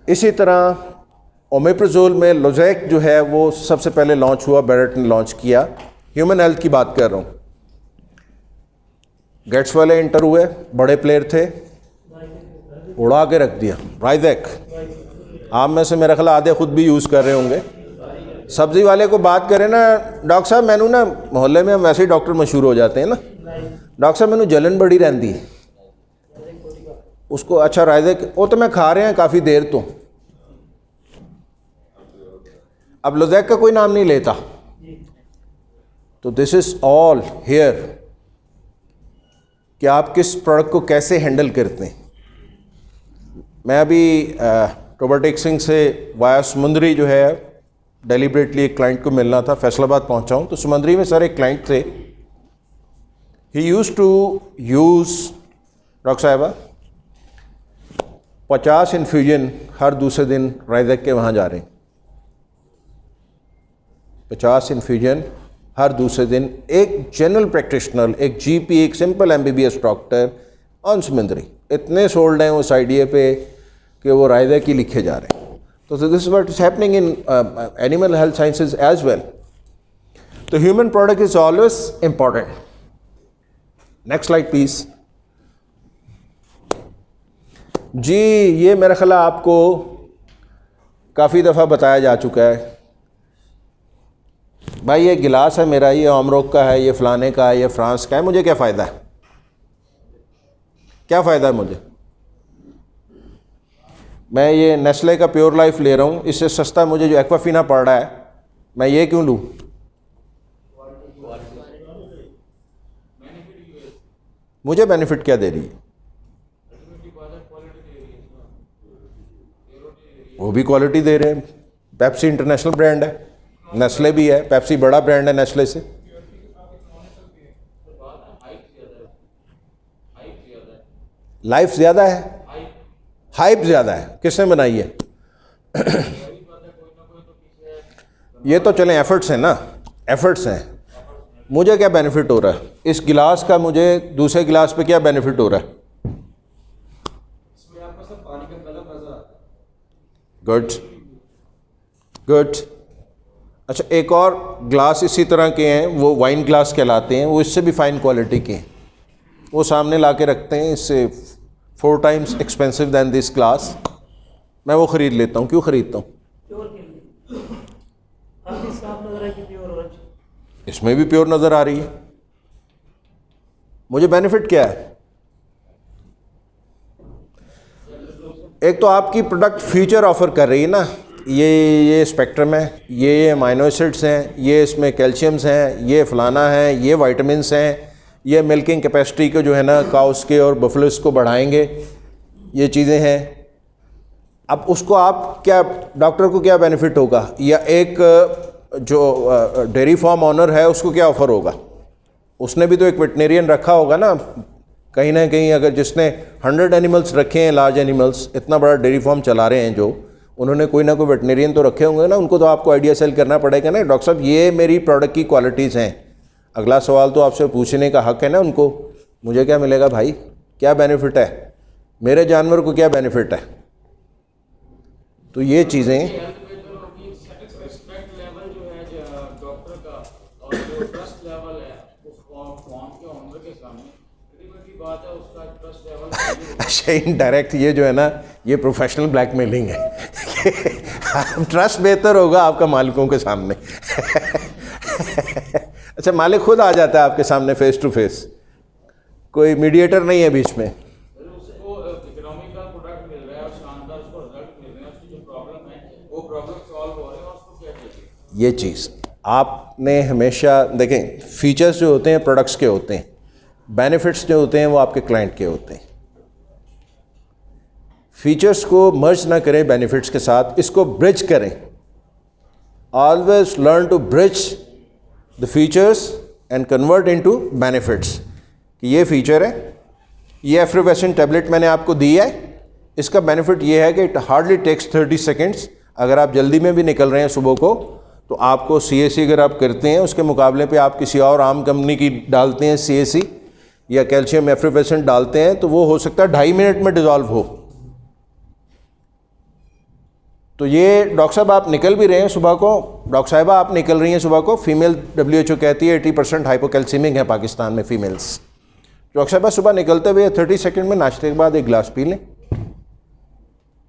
Speaker 1: इसी तरह ओमेप्राजोल में लोजैक जो है वो सबसे पहले लॉन्च हुआ, बैरेट ने लॉन्च किया. ह्यूमन हेल्थ की बात कर रहा हूँ. गेट्स वाले इंटर हुए, बड़े प्लेयर थे, उड़ा के रख दिया. राइजैक, आप में से मेरा ख्याल आधे खुद भी यूज़ कर रहे होंगे. सब्जी वाले को बात करें ना, डॉक्टर साहब मैनू ना मोहल्ले में हम वैसे ही डॉक्टर मशहूर हो जाते हैं ना, डॉक्टर साहब मैनू जलन बड़ी रहती है. उसको अच्छा राइजैक, वो तो मैं खा रहे हैं काफ़ी देर तो. अब लोजैक का कोई नाम नहीं लेता. तो दिस इज़ ऑल हेयर कि आप किस प्रोडक्ट को कैसे हैंडल करते हैं. मैं अभी रोबोटिक सिंह से वाया समुंदरी जो है डेलिबरेटली एक क्लाइंट को मिलना था, फैसलाबाद पहुंचा हूं. तो समुंदरी में सर एक क्लाइंट थे, he used to use, doctor साहिबा, 50 इन्फ्यूजन हर दूसरे दिन राइजक के वहाँ जा रहे हैं। 50 इन्फ्यूजन हर दूसरे दिन। एक जनरल प्रैक्टिशनर, एक जीपी, एक सिंपल एमबीबीएस डॉक्टर ऑन समुंदरी इतने सोल्ड हैं उस आइडिया पे कि वो राइजक ही लिखे जा रहे हैं। तो this is what is happening in animal health sciences as well. तो human product is always important. Next slide please ji. ये मेरा ख्याल आपको काफ़ी दफ़ा बताया जा चुका है। भाई ये गिलास है मेरा, ये अमरोक का है, ये फ़लाने का है, ये फ्रांस का है, मुझे क्या फ़ायदा है? क्या फ़ायदा है मुझे? मैं ये नेस्ले का प्योर लाइफ ले रहा हूँ, इससे सस्ता मुझे जो एक्वाफिना पड़ रहा है, मैं ये क्यों लूँ? मुझे बेनिफिट क्या दे रही है? वो भी क्वालिटी दे रहे हैं। पेप्सी इंटरनेशनल ब्रांड है, नेस्ले भी है, पेप्सी बड़ा ब्रांड है नेस्ले से। लाइफ ज़्यादा है, हाइप ज़्यादा है। किसने बनाई है? ये तो चलें एफर्ट्स हैं ना, एफर्ट्स हैं। मुझे क्या बेनिफिट हो रहा है इस गिलास का? मुझे दूसरे गिलास पे क्या बेनिफिट हो रहा है?
Speaker 3: इसमें आपको सब पानी का कलर नजर आता है।
Speaker 1: Good good. अच्छा, एक और ग्लास इसी तरह के हैं, वो वाइन ग्लास कहलाते हैं, वो इससे भी फाइन क्वालिटी के हैं। वो सामने ला के रखते हैं, इससे 4 times expensive than this glass. मैं वो ख़रीद लेता हूँ। क्यों ख़रीदता हूँ?
Speaker 6: प्योर के लिए काफी साफ नजर है कि प्योर और अच्छी।
Speaker 1: इसमें भी प्योर नज़र आ रही है। मुझे बेनिफिट क्या है? एक तो आपकी प्रोडक्ट फीचर ऑफर कर रही है ना, ये स्पेक्ट्रम है, ये अमाइनो एसिड्स हैं, ये इसमें कैल्शियम्स हैं, ये फलाना है, ये वाइटामिन्स हैं, ये मिल्किंग कैपेसिटी को जो है ना काउस के और बफलोस को बढ़ाएंगे, ये चीज़ें हैं। अब उसको आप क्या, डॉक्टर को क्या बेनिफिट होगा, या एक जो डेयरी फार्म ऑनर है उसको क्या ऑफ़र होगा? उसने भी तो एक वेटनेरियन रखा होगा ना कहीं ना कहीं। अगर जिसने 100 एनिमल्स रखे हैं, लार्ज एनिमल्स, इतना बड़ा डेयरी फार्म चला रहे हैं, जो उन्होंने कोई ना कोई वेटनेरियन तो रखे होंगे ना। उनको तो आपको आइडिया सेल करना पड़ेगा ना, डॉक्टर साहब ये मेरी प्रोडक्ट की क्वालिटीज़ हैं। अगला सवाल तो आपसे पूछने का हक है ना उनको, मुझे क्या मिलेगा भाई, क्या बेनिफिट है, मेरे जानवर को क्या बेनिफिट है? तो ये चीज़ें
Speaker 4: रिस्पेक्ट लेवल जो है डॉक्टर का और जो ट्रस्ट लेवल है उस फॉर्म के ओनर के सामने, की बात है, उसका ट्रस्ट लेवल।
Speaker 1: अच्छा, इनडायरेक्ट ये जो है ना, ये प्रोफेशनल ब्लैकमेलिंग है। ट्रस्ट बेहतर होगा आपका मालिकों के सामने। अच्छा, मालिक खुद आ जाता है आपके सामने फेस टू फेस, कोई मीडिएटर नहीं है बीच में।
Speaker 4: उसको इकोनॉमिकल प्रोडक्ट मिल रहा है और शानदार उसको रिजल्ट मिल रहे हैं, उसकी जो प्रॉब्लम है वो प्रॉब्लम सॉल्व हो रहे हैं, और उसको क्या चाहिए?
Speaker 1: ये चीज़ आपने हमेशा देखें, फीचर्स जो होते हैं प्रोडक्ट्स के होते हैं, बेनिफिट्स जो होते हैं वो आपके क्लाइंट के होते हैं। फीचर्स को मर्ज ना करें बेनिफिट्स के साथ, इसको ब्रिज करें। Always learn to bridge the features and convert into benefits. कि ये फीचर है, ये एफ्रिवेशन टैबलेट मैंने आपको दी है, इसका बेनिफिट ये है कि इट हार्डली टेक्स 30 सेकेंड्स। अगर आप जल्दी में भी निकल रहे हैं सुबह को, तो आपको CAC अगर आप करते हैं, उसके मुकाबले पे आप किसी और आम कंपनी की डालते हैं CAC या कैल्शियम एफ्रिवेशन डालते हैं, तो वो हो सकता है 2.5 मिनट में डिज़ोल्व हो। तो ये डॉक्टर साहब आप निकल भी रहे हैं सुबह को, डॉक्टर साहिबा आप निकल रही हैं सुबह को, फीमेल WHO कहती है 80% हाइपोकैल्सीमिक है पाकिस्तान में फीमेल्स। डॉक्टर साहिबा सुबह निकलते हुए 30 सेकंड में नाश्ते के बाद एक गिलास पी लें।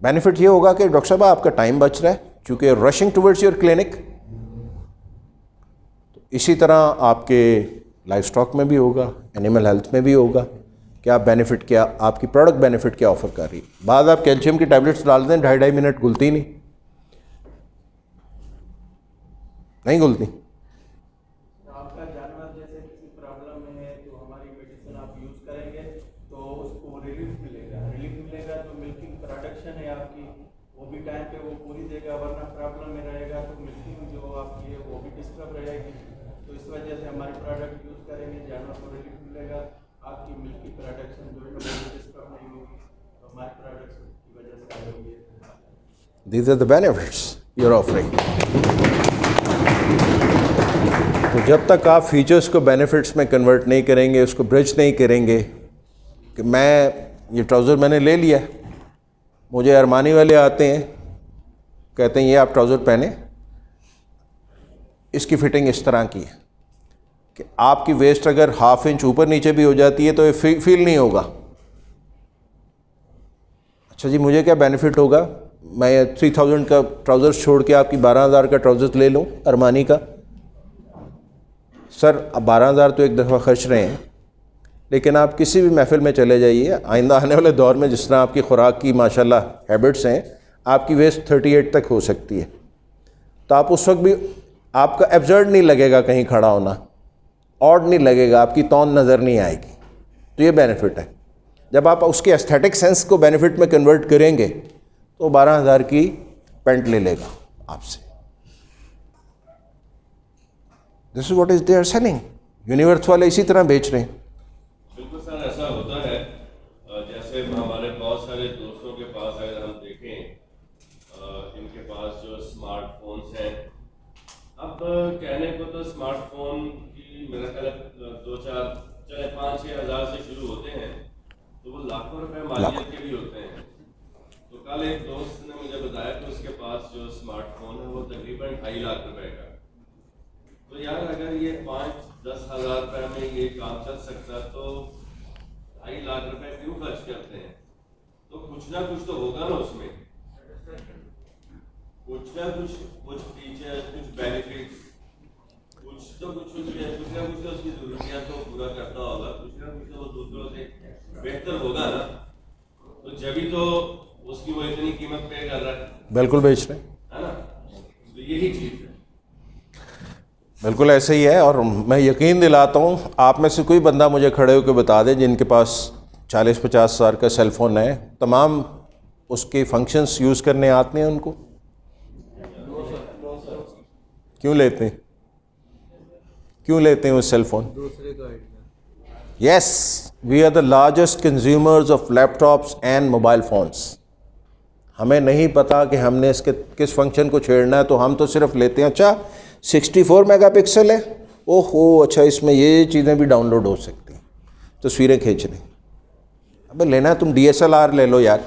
Speaker 1: बेनिफिट ये होगा कि डॉक्टर साहब आपका टाइम बच रहा है, चूँकि रशिंग टुवर्ड्स योर क्लिनिक। तो इसी तरह आपके लाइफ स्टॉक में भी होगा, एनिमल हेल्थ में भी होगा कि आप बेनिफिट क्या, आपकी प्रोडक्ट बेनिफिट क्या ऑफर कर रही है। बाद आप कैल्शियम की टैबलेट्स डाल दें, 2.5 मिनट घुलती नहीं घुलती।
Speaker 3: आपका जानवर जैसे किसी प्रॉब्लम में है, तो हमारी मेडिसिन आप यूज करेंगे तो उसको रिलीफ मिलेगा। जो मिल्किंग प्रोडक्शन है आपकी, वो भी टाइम पे वो पूरी देगा, वरना प्रॉब्लम में रहेगा तो मिल्किंग जो आपकी है वो भी डिस्टर्ब रहेगी। तो इस वजह से हमारी प्रोडक्ट यूज करेंगे, जानवर को रिलीफ मिलेगा, आपकी मिल्की प्रोडक्शन जो है वो डिस्टर्ब नहीं होगी। तो हमारी प्रोडक्ट की वजह से आए होंगे।
Speaker 1: These are the benefits you're offering. तो जब तक आप फीचर्स को बेनिफिट्स में कन्वर्ट नहीं करेंगे, उसको ब्रिज नहीं करेंगे कि मैं ये ट्राउज़र मैंने ले लिया, मुझे अरमानी वाले आते हैं, कहते हैं ये आप ट्राउज़र पहने, इसकी फ़िटिंग इस तरह की है कि आपकी वेस्ट अगर हाफ इंच ऊपर नीचे भी हो जाती है तो ये फील नहीं होगा। अच्छा जी, मुझे क्या बेनिफिट होगा? मैं 3000 का ट्राउज़र छोड़ के आपकी 12000 का ट्राउज़र ले लूँ अरमानी का। सर, अब 12000 तो एक दफ़ा खर्च रहे हैं, लेकिन आप किसी भी महफिल में चले जाइए, आइंदा आने वाले दौर में जिस तरह आपकी खुराक की माशाल्लाह हैबिट्स हैं, आपकी वेस्ट 38 तक हो सकती है। तो आप उस वक्त भी आपका एब्जर्ड नहीं लगेगा कहीं खड़ा होना, ऑड नहीं लगेगा, आपकी तौन नज़र नहीं आएगी। तो ये बेनिफिट है। जब आप उसके एस्थेटिक सेंस को बेनिफिट में कन्वर्ट करेंगे तो 12000 की पेंट ले लेगा आपसे। This is what is they are selling. Universe वाले इसी तरह बेच रहे हैं।
Speaker 7: बिल्कुल सर, ऐसा होता है। जैसे हमारे बहुत सारे दोस्तों के पास अगर हम देखें, इनके पास जो स्मार्टफोन्स हैं, अब कहने को तो स्मार्टफोन की मेरा ख्याल 2-4 चाहे 5-6 हज़ार से शुरू होते हैं, तो वो लाखों रुपए मालियत के भी होते हैं। तो कल एक दोस्त ने मुझे बताया कि उसके पास जो स्मार्टफोन है वो तकरीबन 2.5 लाख रुपए का। तो यार, अगर ये 5-10 हज़ार रुपए में ये काम चल सकता तो 2.5 लाख रुपए क्यों खर्च करते हैं? तो कुछ ना कुछ तो होगा ना उसमें, कुछ ना कुछ फीचर, कुछ बेनिफिट्स, कुछ ना कुछ तो उसकी जरूरियात को पूरा करता होगा, कुछ ना कुछ तो वो दूसरों से बेहतर होगा ना। तो जब ही तो उसकी वो इतनी कीमत पे कर रहा है।
Speaker 1: बिल्कुल बेच रहे हैं,
Speaker 7: है ना? तो यही चीज़ है।
Speaker 1: बिल्कुल ऐसे ही है। और मैं यकीन दिलाता हूँ, आप में से कोई बंदा मुझे खड़े होकर बता दे जिनके पास 40-50 हज़ार का सेल फ़ोन है, तमाम उसके फंक्शंस यूज़ करने आते हैं उनको? क्यों लेते हैं? क्यों लेते हैं वो सेल फ़ोन?
Speaker 3: दूसरे का
Speaker 1: yes, we are the largest consumers of laptops and mobile phones. हमें नहीं पता कि हमने इसके किस फंक्शन को छेड़ना है, तो हम तो सिर्फ लेते हैं। अच्छा, 64 मेगापिक्सल है, ओहो अच्छा, इसमें ये चीज़ें भी डाउनलोड हो सकती हैं, तस्वीरें खींचने। अबे लेना है तुम DSLR ले लो यार।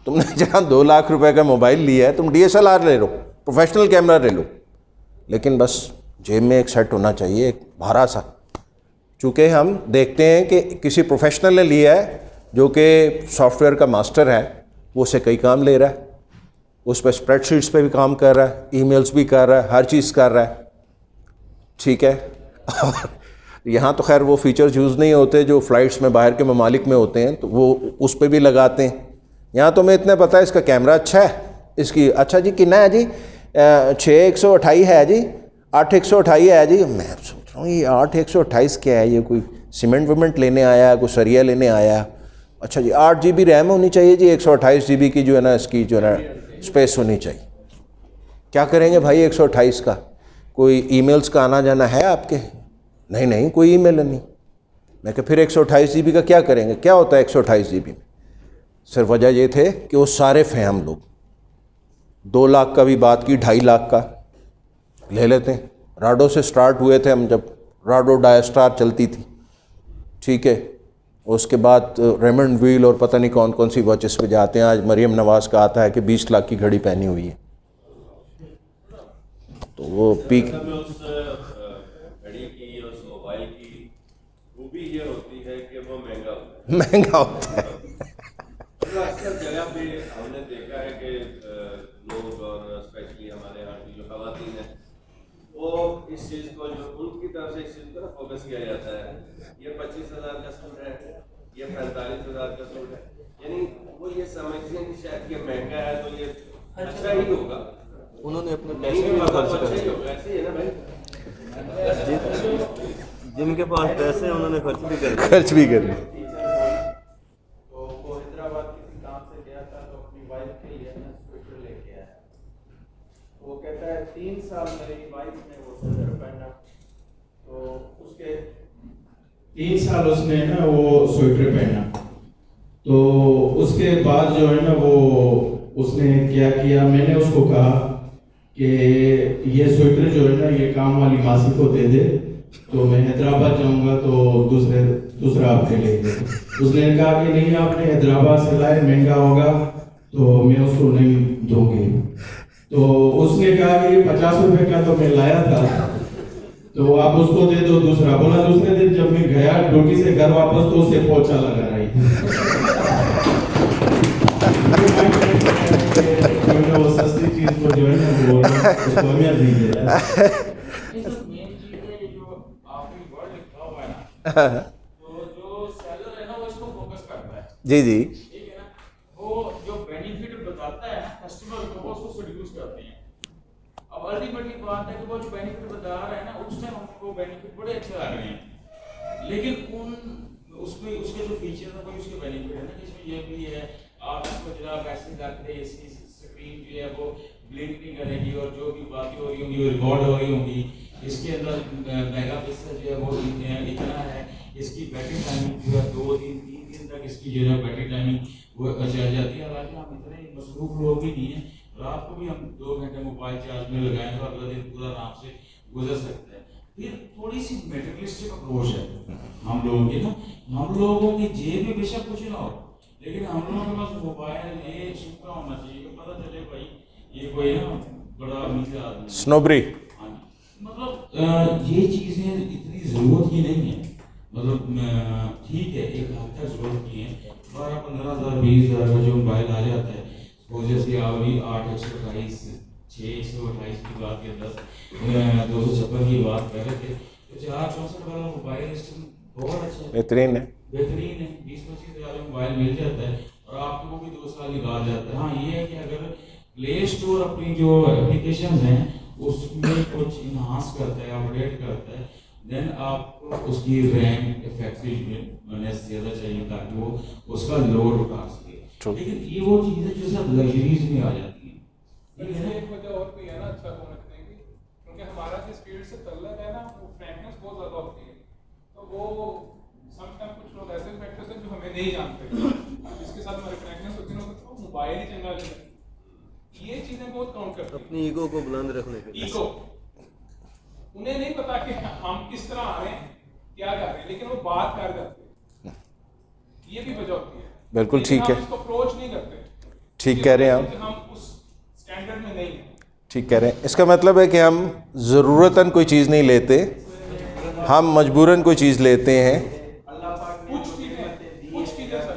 Speaker 1: तुमने जहाँ 2 लाख रुपए का मोबाइल लिया है, तुम DSLR ले लो, प्रोफेशनल कैमरा ले लो, लेकिन बस जेब में एक सेट होना चाहिए, एक भारा सा। चूँकि हम देखते हैं कि किसी प्रोफेशनल ने लिया है जो कि सॉफ्टवेयर का मास्टर है, वो उससे कई काम ले रहा है, उस पर स्प्रेडशीट्स पे भी काम कर रहा है, ईमेल्स भी कर रहा है, हर चीज़ कर रहा है, ठीक है। और यहाँ तो खैर वो फीचर्स यूज़ नहीं होते जो फ़्लाइट्स में बाहर के ममालिक में होते हैं, तो वो उस पर भी लगाते हैं। यहाँ तो मैं इतना पता है इसका कैमरा अच्छा है, इसकी अच्छा जी कितना है जी, 6128 है जी, 8128 है जी। मैं सोच रहा हूँ ये 8128 क्या है, ये कोई सीमेंट वीमेंट लेने आया, कोई सरिया लेने आया? अच्छा जी, 8 GB रैम होनी चाहिए जी, 128 GB की जो है ना इसकी जो है ना स्पेस होनी चाहिए। क्या करेंगे भाई 128 का? कोई ईमेल्स का आना जाना है आपके? नहीं नहीं, कोई ईमेल नहीं। मैं कहा फिर 128 GB का क्या करेंगे? क्या होता है 128 GB में? सिर्फ वजह ये थे कि वो सारिफ हैं, हम लोग 2 लाख का भी बात की, 2.5 लाख का ले लेते हैं। राडो से स्टार्ट हुए थे हम, जब राडो डायस्टार चलती थी, ठीक है। उसके बाद रेमंड व्हील और पता नहीं कौन कौन सी वॉचेस पे जाते हैं। आज मरियम नवाज़ का आता है कि 20 लाख की घड़ी पहनी हुई है, तो वो पीक
Speaker 7: उस घड़ी की, उस मोबाइल की खूबी ये होती है कि वो महंगा
Speaker 1: होता है।
Speaker 7: अक्सर जगह पे हमने देखा है कि लोग, और स्पेशली हमारे यहाँ की जो खवातीन है, वो इस चीज़ को, जो उनकी तरफ से इस चीज़ पर फोकस किया जाता है, ये 25,000 का सूट है, ये 45,000 का सूट है, यानी वो ये समझते हैं कि शायद ये महंगा है तो ये अच्छा ही होगा।
Speaker 3: उन्होंने अपने
Speaker 7: नहीं
Speaker 3: पैसे भी
Speaker 7: होगा
Speaker 3: खर्च
Speaker 7: तो अच्छा
Speaker 3: करे।
Speaker 7: ही होगा, ऐसे ही है ना भाई।
Speaker 3: जिनके पास पैसे हैं उन्होंने खर्च भी करे।
Speaker 1: खर्च भी कर
Speaker 3: तो वो हैदराबाद किसी काम से गया था, तो अपनी वाइफ के लिए ना स्वेटर लेके आया। वो कहता है 3 साल मेरी वाइफ ने वो स्वेटर पहना, तो उसके 3 साल उसने ना वो स्वेटर पहना, तो उसके बाद जो है ना वो उसने क्या किया, मैंने उसको कहा कि ये स्वेटर जो है ना ये काम वाली मासी को दे दे, तो मैं हैदराबाद जाऊंगा तो दूसरा आपके लेंगे। उसने कहा कि नहीं, आपने हैदराबाद से लाए, महंगा होगा तो मैं उसको नहीं दूंगी। तो उसने कहा कि 50 रुपए का तो मैं लाया था, तो आप उसको दे दो दूसरा। बोला दूसरे दिन जब मैं गया ड्यूटी से घर वापस तो उसे पोछा लगा रही वो सस्ती चीज को जो है ना वो उसको अहमियत नहीं दे रहा है।
Speaker 4: ये तो मेन चीज है, ये जो आपने वर्ड लिखा हुआ है ना, तो जो सेलर है ना वो इसको फोकस करता है,
Speaker 1: जी जी,
Speaker 4: ठीक है ना। वो जो बेनिफिट बताता है ना कस्टमर को, वो उसको सेड्यूस करते हैं। अब अल्टीमेटली बात है कि वो जो बेनिफिट बता रहा है ना, उस टाइम हमको बेनिफिट बड़े अच्छे लग रहे हैं, लेकिन उसमें उसके जो फीचर है वो उसके बेनिफिट है ना, जिसमें ये भी है आप इसको जरा वैसे करते इसकी स्क्रीन जो है वो ब्लिंक नहीं करेगी, और जो भी बातें हो रही होंगी वो रिकॉर्ड हो रही होंगी। इसके अंदर मेगा पिक्सल जो है वो इतना है, इसकी बैटरी टाइमिंग जो है 2-3 दिन तक इसकी जो है बैटरी टाइमिंग वो चल जाती है। हालांकि हम इतने मसरूफ लोग भी नहीं हैं, रात को भी हम 2 घंटे मोबाइल चार्ज में लगाएं तो अगला दिन पूरा आराम से गुजर सकता है। फिर थोड़ी सी मेटेरियलिस्टिक अप्रोच है हम लोगों की ना, हम लोगों की जेब में बेशक कुछ ना हो, लेकिन हम लोगों के पास मोबाइल ये सूखा होना चाहिए कि पता चले भाई ये कोई ना बड़ा अमीर आदमी है।
Speaker 1: स्नोबरी।
Speaker 4: हाँ जी, मतलब ये चीज़ें इतनी ज़रूरत की नहीं है, मतलब ठीक है एक हद तक ज़रूरत की है। 12-15 हज़ार 20 हज़ार का जो मोबाइल आ जाता है, वो जैसे अभी 8/128 6/128 की बात के 256 की बात कर रहे थे, तो 464 वाला मोबाइल इस टाइम बहुत अच्छा है,
Speaker 1: बेहतरीन है।
Speaker 4: बेहतरीन है। 20-25 हज़ार में मोबाइल मिल जाता है और आपको वो भी 2 साल निकाल जाता है। हाँ ये है कि अगर प्ले स्टोर अपनी जो एप्लीकेशन हैं उसमें कुछ इन्हांस करता है, अपडेट करता है, देन आपको उसकी रैम इफेक्टिवनेस ज़्यादा चाहिए ताकि वो उसका लोड उठा सके। लेकिन ये वो चीज़ें जो सब लग्जरीज में आ जाती हैं, ठीक है ना।
Speaker 8: एक वजह और भी है ना अच्छा समझने की, क्योंकि हमारा जिस फील्ड से तल्लक है ना वो फ्रैंकनेस बहुत ज़्यादा होती है, तो वो समटाइम कुछ लोग ऐसे फैक्टर्स हैं जो हमें नहीं जानते, जिसके साथ हमारी फ्रैंकनेस होती है तो मोबाइल ही चंगा लेते हैं। ये चीज़ें बहुत काउंट करती हैं
Speaker 9: अपनी ईगो को बुलंद रखने के लिए।
Speaker 8: ईगो, उन्हें नहीं पता कि हम किस तरह आ रहे हैं, क्या कर रहे हैं, लेकिन वो बात कर जाते हैं। ये भी वजह होती है।
Speaker 1: बिल्कुल ठीक है,
Speaker 8: इसको अप्रोच नहीं करते,
Speaker 1: ठीक कह रहे हैं आप,
Speaker 8: हम उस स्टैंडर्ड में नहीं हैं।
Speaker 1: ठीक कह रहे हैं। इसका मतलब है कि हम ज़रूरतन कोई चीज़ नहीं लेते, हम मजबूरन कोई चीज़ लेते हैं।
Speaker 3: अल्लाह पाक ने जो नियमतें दी हैं,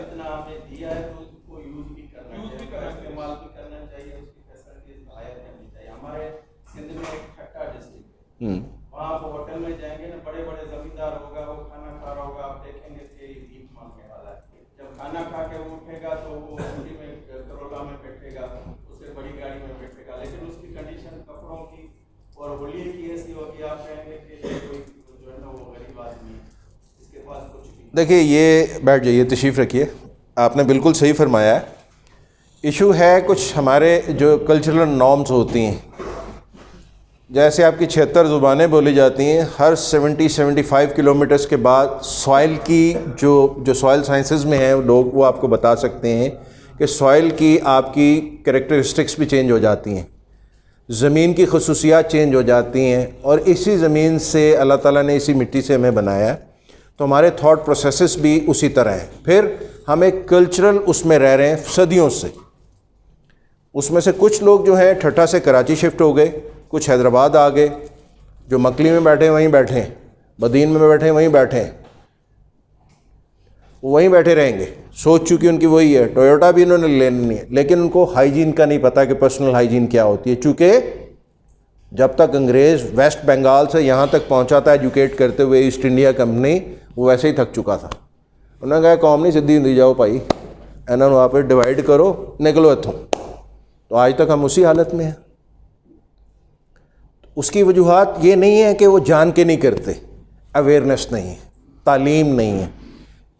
Speaker 3: इतना हमें दिया है तो उसको यूज भी करना चाहिए, इस्तेमाल भी करना चाहिए, उसकी फैसिलिटीज हायर करनी चाहिए। हमारे सिंध में एक ठट्टा डिस्ट्रिक्ट है, वहाँ आप होटल में जाएंगे ना, बड़े बड़े जमींदार होगा, वो खाना खा रहा होगा, आप देखेंगे कि भीख मांगने वाला है। जब खाना खा के वो उठेगा तो वो उसी में करोला में बैठेगा, उससे बड़ी गाड़ी में बैठेगा, लेकिन उसकी कंडीशन कपड़ों की और होली की ऐसी होगी, आप कहेंगे कि कोई जो है ना वो गरीब आदमी है, इसके पास कुछ नहीं।
Speaker 1: देखिए, ये बैठ जाइए, तशरीफ़ रखिए, आपने बिल्कुल सही फरमाया है। इशू है कुछ हमारे जो कल्चरल नॉर्म्स होती हैं, जैसे आपकी 76 ज़ुबानें बोली जाती हैं, हर 70-75 किलोमीटर्स के बाद सॉइल की जो सॉइल साइंसेस में है लोग वो आपको बता सकते हैं कि सॉइल की आपकी कैरेक्टरिस्टिक्स भी चेंज हो जाती हैं, ज़मीन की खसूसियात चेंज हो जाती हैं, और इसी ज़मीन से अल्लाह ताला ने इसी मिट्टी से हमें बनाया है, तो हमारे थॉट प्रोसेसेस भी उसी तरह हैं। फिर हम एक कल्चरल उसमें रह रहे हैं सदियों से। उसमें से कुछ लोग जो हैं ठट्ठा से कराची शिफ्ट हो गए, कुछ हैदराबाद आ गए, जो मकली में बैठे वहीं बैठे, बदीन में बैठे वहीं बैठे, वो वहीं बैठे रहेंगे, सोच चुकी उनकी वही है, टोयोटा भी इन्होंने लेनी है, लेकिन उनको हाइजीन का नहीं पता कि पर्सनल हाइजीन क्या होती है। चूँकि जब तक अंग्रेज़ वेस्ट बंगाल से यहाँ तक पहुँचा था एजुकेट करते हुए ईस्ट इंडिया कंपनी, वो वैसे ही थक चुका था। उन्होंने कहा कौम नहीं सीधी हुंदी जाओ भाई, इन्होंने आप डिवाइड करो, निकलो इत्थों। तो आज तक हम उसी हालत में हैं। उसकी वजूहात ये नहीं है कि वो जान के नहीं करते, अवेयरनेस नहीं है, तालीम नहीं है,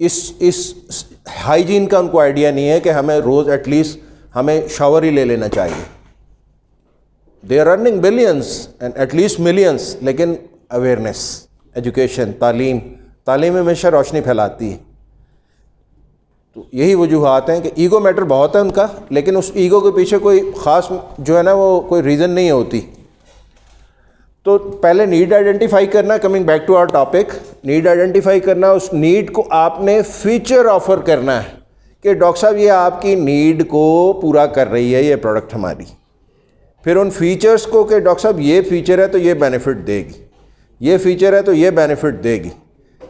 Speaker 1: इस हाइजीन का उनको आइडिया नहीं है कि हमें रोज़ एटलीस्ट हमें शावर ही ले लेना चाहिए। They are earning billions and at least millions, लेकिन अवेयरनेस, एजुकेशन, तालीम हमेशा रोशनी फैलाती है। तो यही वजूहात हैं कि ईगो मैटर बहुत है उनका, लेकिन उस ईगो के पीछे कोई ख़ास जो है ना वो कोई रीज़न नहीं होती। तो पहले नीड आइडेंटिफाई करना, coming back to our topic, need identify करना, उस नीड को आपने फीचर ऑफर करना है कि डॉक्टर साहब ये आपकी नीड को पूरा कर रही है ये प्रोडक्ट हमारी। फिर उन फीचर्स को कि डॉक्टर साहब ये फ़ीचर है तो ये बेनिफिट देगी, ये फ़ीचर है तो ये बेनिफिट देगी,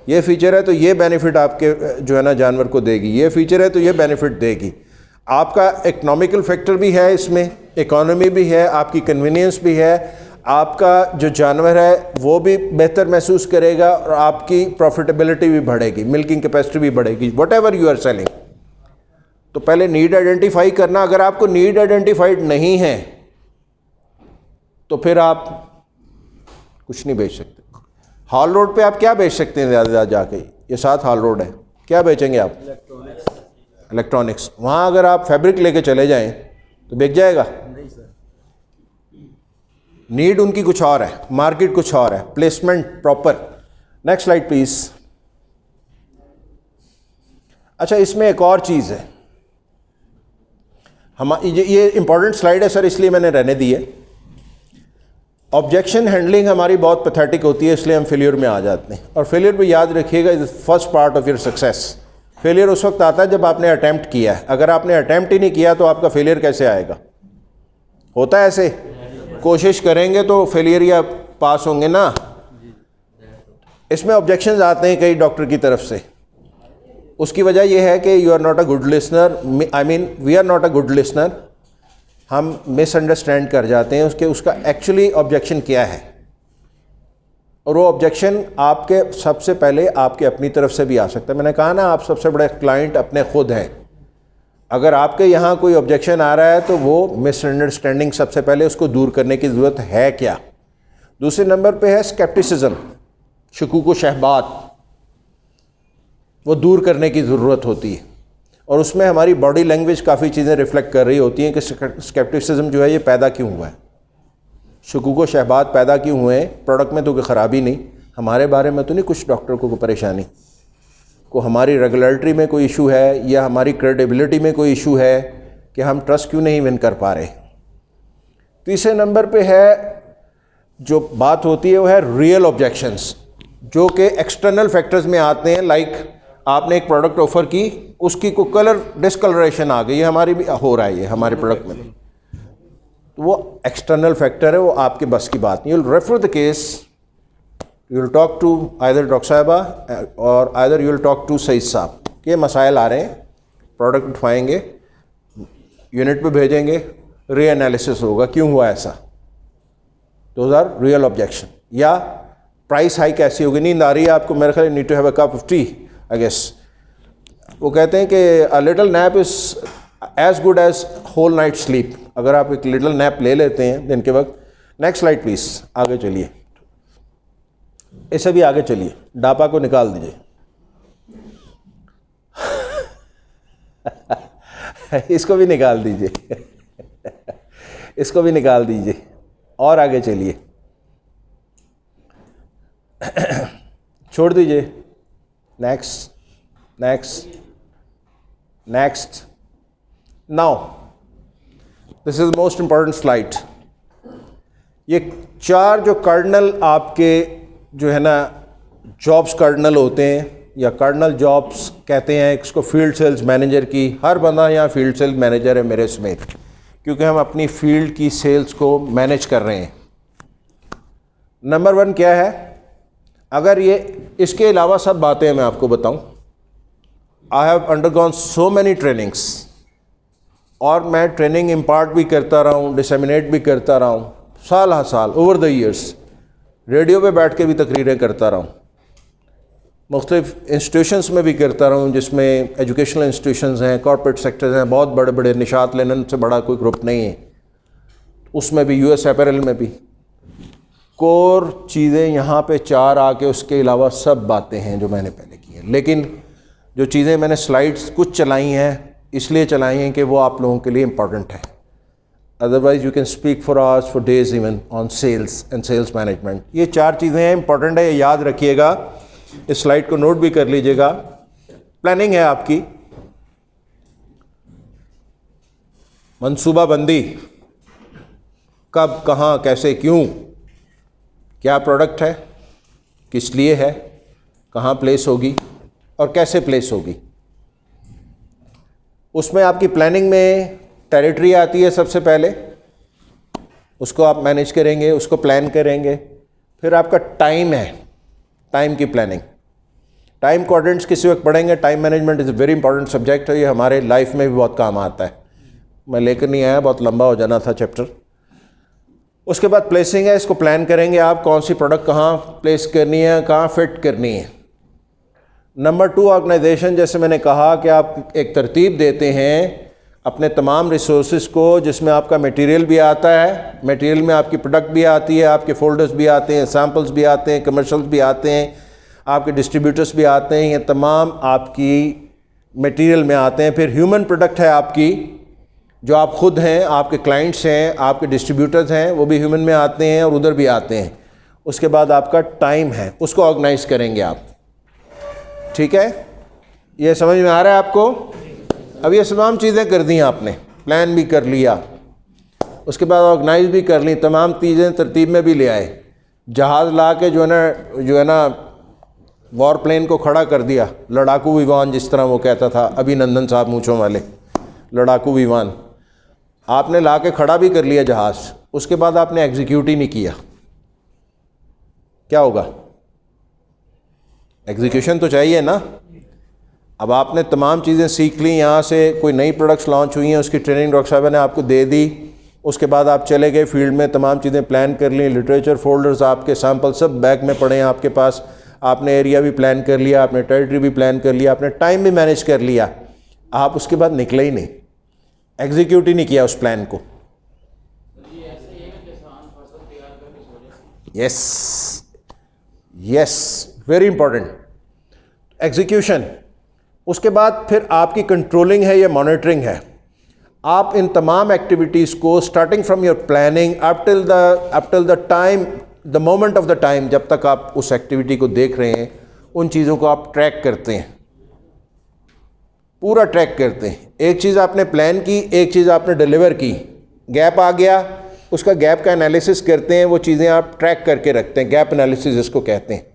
Speaker 1: ये फ़ीचर है तो ये बेनिफिट आपके जो है ना जानवर को देगी, ये फ़ीचर है तो ये बेनिफिट देगी। आपका इकोनॉमिकल फैक्टर भी है इसमें, इकोनॉमी भी है, आपकी कन्वीनियंस भी है, आपका जो जानवर है वो भी बेहतर महसूस करेगा और आपकी प्रॉफिटेबिलिटी भी बढ़ेगी, मिल्किंग कैपेसिटी भी बढ़ेगी, whatever you are selling. तो पहले नीड आइडेंटिफाई करना। अगर आपको नीड आइडेंटिफाइड नहीं है तो फिर आप कुछ नहीं बेच सकते। हॉल रोड पे आप क्या बेच सकते हैं ज़्यादा जाके, ये 7 हॉल रोड है, क्या बेचेंगे आप? इलेक्ट्रॉनिक्स। वहाँ अगर आप फैब्रिक लेके चले जाएं तो बिक जाएगा?
Speaker 6: नहीं सर।
Speaker 1: नीड उनकी कुछ और है, मार्केट कुछ और है, placement proper. Next slide please. अच्छा, इसमें एक और चीज़ है, हम ये इंपॉर्टेंट स्लाइड है सर, इसलिए मैंने रहने दी है। ऑब्जेक्शन हैंडलिंग हमारी बहुत पैथेटिक होती है, इसलिए हम फेलियर में आ जाते हैं। और फेलियर भी याद रखिएगा is first part of your success. Failure उस वक्त आता है जब आपने अटैम्प्ट किया है। अगर आपने अटैम्प्ट ही नहीं किया तो आपका फेलियर कैसे आएगा? होता है ऐसे, कोशिश करेंगे तो फेलियर या पास होंगे ना। इसमें ऑब्जेक्शंस आते हैं कई डॉक्टर की तरफ से। उसकी वजह यह है कि you are not a good listener, I mean we are not a good listener. हम मिसअंडरस्टैंड कर जाते हैं उसका एक्चुअली ऑब्जेक्शन क्या है। और वो ऑब्जेक्शन आपके सबसे पहले आपके अपनी तरफ से भी आ सकता है। मैंने कहा ना, आप सबसे बड़े क्लाइंट अपने खुद हैं। अगर आपके यहाँ कोई ऑब्जेक्शन आ रहा है तो वो मिसअंडरस्टैंडिंग सबसे पहले उसको दूर करने की ज़रूरत है क्या। दूसरे नंबर पे है स्केप्टिसिज्म, शकूक व शहबात, वो दूर करने की ज़रूरत होती है। और उसमें हमारी बॉडी लैंग्वेज काफ़ी चीज़ें रिफ्लेक्ट कर रही होती हैं कि स्केप्टिसिज्म जो है ये पैदा क्यों हुआ है, शकूक व शहबात पैदा क्यों हुए हैं। प्रोडक्ट में तो कोई ख़राबी नहीं, हमारे बारे में तो नहीं कुछ डॉक्टर को परेशानी, को हमारी रेगुलेटरी में कोई इशू है या हमारी क्रेडिबिलिटी में कोई इशू है कि हम ट्रस्ट क्यों नहीं विन कर पा रहे। तीसरे नंबर पे है जो बात होती है वो है रियल ऑब्जेक्शंस, जो कि एक्सटर्नल फैक्टर्स में आते हैं। लाइक आपने एक प्रोडक्ट ऑफर की, उसकी को कलर डिसकलरेशन आ गई, हमारी भी हो रहा है ये हमारे प्रोडक्ट में, तो वो एक्सटर्नल फैक्टर है, वो आपके बस की बात नहीं। You will refer the case, you will talk to either doctor साहिबा और either you will talk to Saeed साहब के मसाइल आ रहे हैं, प्रोडक्ट उठवाएंगे, यूनिट पे भेजेंगे, री एनालिसिस होगा क्यों हुआ ऐसा। Those are real objection. या प्राइस हाइक ऐसी होगी, नींद आ रही है आपको, मेरे ख्याल need to have a cup of tea I guess. वो कहते हैं कि a little nap is as good as whole night sleep. अगर आप एक लिटिल नैप ले लेते हैं दिन के वक्त। नेक्स्ट स्लाइड प्लीज़, आगे चलिए, इसे भी आगे चलिए, डापा को निकाल दीजिए। इसको भी निकाल दीजिए, इसको भी निकाल दीजिए और आगे चलिए, छोड़ दीजिए। Next next next. Now this is most important slide. ये 4 जो कार्डिनल आपके जो है ना जॉब्स कार्डिनल होते हैं या कार्डिनल जॉब्स कहते हैं इसको, फील्ड सेल्स मैनेजर की। हर बंदा यहाँ फील्ड सेल्स मैनेजर है मेरे समेत, क्योंकि हम अपनी फील्ड की सेल्स को मैनेज कर रहे हैं। नंबर 1 क्या है? अगर ये इसके अलावा सब बातें मैं आपको बताऊं, I have undergone so many trainings, और मैं ट्रेनिंग इम्पार्ट भी करता रहा हूँ, डिसेमिनेट भी करता रहा हूँ, साल हर साल ओवर द ईयर्स। रेडियो पे बैठ के भी तकरीरें करता रहा हूँ, मुख्तलिफ इंस्टीट्यूशंस में भी करता रहा हूँ, जिसमें एजुकेशनल इंस्टीट्यूशंस हैं, कॉर्पोरेट सेक्टर्स हैं, बहुत बड़े बड़े, निशात लेनन से बड़ा कोई ग्रुप नहीं है, उसमें भी यूएस अपैरल में भी। कोर चीज़ें यहाँ पे 4 आके, उसके अलावा सब बातें हैं जो मैंने पहले की हैं। लेकिन जो चीज़ें मैंने स्लाइड्स कुछ चलाई हैं, इसलिए चलाई हैं कि वो आप लोगों के लिए इम्पॉर्टेंट है। Otherwise you can speak for hours, for days even on sales and sales management. ये 4 चीज़ें हैं, इंपॉर्टेंट है, ये याद रखिएगा, इस स्लाइड को नोट भी कर लीजिएगा। प्लानिंग है आपकी, मंसूबाबंदी, कब, कहाँ, कैसे, क्यों, क्या प्रोडक्ट है, किस लिए है, कहाँ प्लेस होगी और कैसे प्लेस होगी। उसमें आपकी प्लानिंग में टेरिटरी आती है सबसे पहले, उसको आप मैनेज करेंगे, उसको प्लान करेंगे। फिर आपका टाइम है, टाइम की प्लानिंग, टाइम कोऑर्डिनेट्स किसी वक्त पढ़ेंगे। Time management is a very important subject है, ये हमारे लाइफ में भी बहुत काम आता है। मैं लेकर नहीं आया, बहुत लंबा हो जाना था चैप्टर। उसके बाद प्लेसिंग है, इसको प्लान करेंगे आप कौन सी प्रोडक्ट कहाँ प्लेस करनी है, कहाँ फिट करनी है। नंबर 2 ऑर्गेनाइजेशन, जैसे मैंने कहा कि आप एक तरतीब देते हैं अपने तमाम रिसोर्सेज को, जिसमें आपका मटेरियल भी आता है, मटेरियल में आपकी प्रोडक्ट भी आती है, आपके फोल्डर्स भी आते हैं, सैम्पल्स भी आते हैं, कमर्शियल्स भी आते हैं, आपके डिस्ट्रीब्यूटर्स भी आते हैं, ये तमाम आपकी मटेरियल में आते हैं। फिर ह्यूमन प्रोडक्ट है आपकी, जो आप खुद हैं, आपके क्लाइंट्स हैं, आपके डिस्ट्रीब्यूटर्स हैं, वो भी ह्यूमन में आते हैं और उधर भी आते हैं। उसके बाद आपका टाइम है, उसको ऑर्गेनाइज करेंगे आप। ठीक है, ये समझ में आ रहा है आपको? अब ये तमाम चीज़ें कर दी आपने, प्लान भी कर लिया, उसके बाद ऑर्गेनाइज भी कर ली, तमाम चीज़ें तरतीब में भी ले आए। जहाज़ ला के जो है ना वॉर प्लेन को खड़ा कर दिया, लड़ाकू विमान जिस तरह वो कहता था अभिनंदन साहब मूंछों वाले, लड़ाकू विमान आपने ला के खड़ा भी कर लिया जहाज़, उसके बाद आपने एग्जीक्यूट ही नहीं किया, क्या होगा? एग्जीक्यूशन तो चाहिए ना। अब आपने तमाम चीज़ें सीख ली, यहाँ से कोई नई प्रोडक्ट्स लॉन्च हुई हैं, उसकी ट्रेनिंग डॉक्टर साहब ने आपको दे दी, उसके बाद आप चले गए फील्ड में, तमाम चीज़ें प्लान कर ली, लिटरेचर फोल्डर्स आपके, सैम्पल सब बैग में पड़े हैं आपके पास, आपने एरिया भी प्लान कर लिया, आपने टेरिटरी भी प्लान कर लिया, आपने टाइम भी मैनेज कर लिया, आप उसके बाद निकले ही नहीं, एग्जीक्यूट ही नहीं किया उस प्लान को। Yes yes, very important execution. उसके बाद फिर आपकी कंट्रोलिंग है या मॉनिटरिंग है। आप इन तमाम एक्टिविटीज़ को starting from your planning up till the time, the moment of the time, जब तक आप उस एक्टिविटी को देख रहे हैं, उन चीज़ों को आप ट्रैक करते हैं, पूरा ट्रैक करते हैं। एक चीज़ आपने प्लान की, एक चीज़ आपने डिलीवर की, गैप आ गया, उसका गैप का एनालिसिस करते हैं, वो चीज़ें आप ट्रैक करके रखते हैं, गैप एनालिसिस इसको कहते हैं।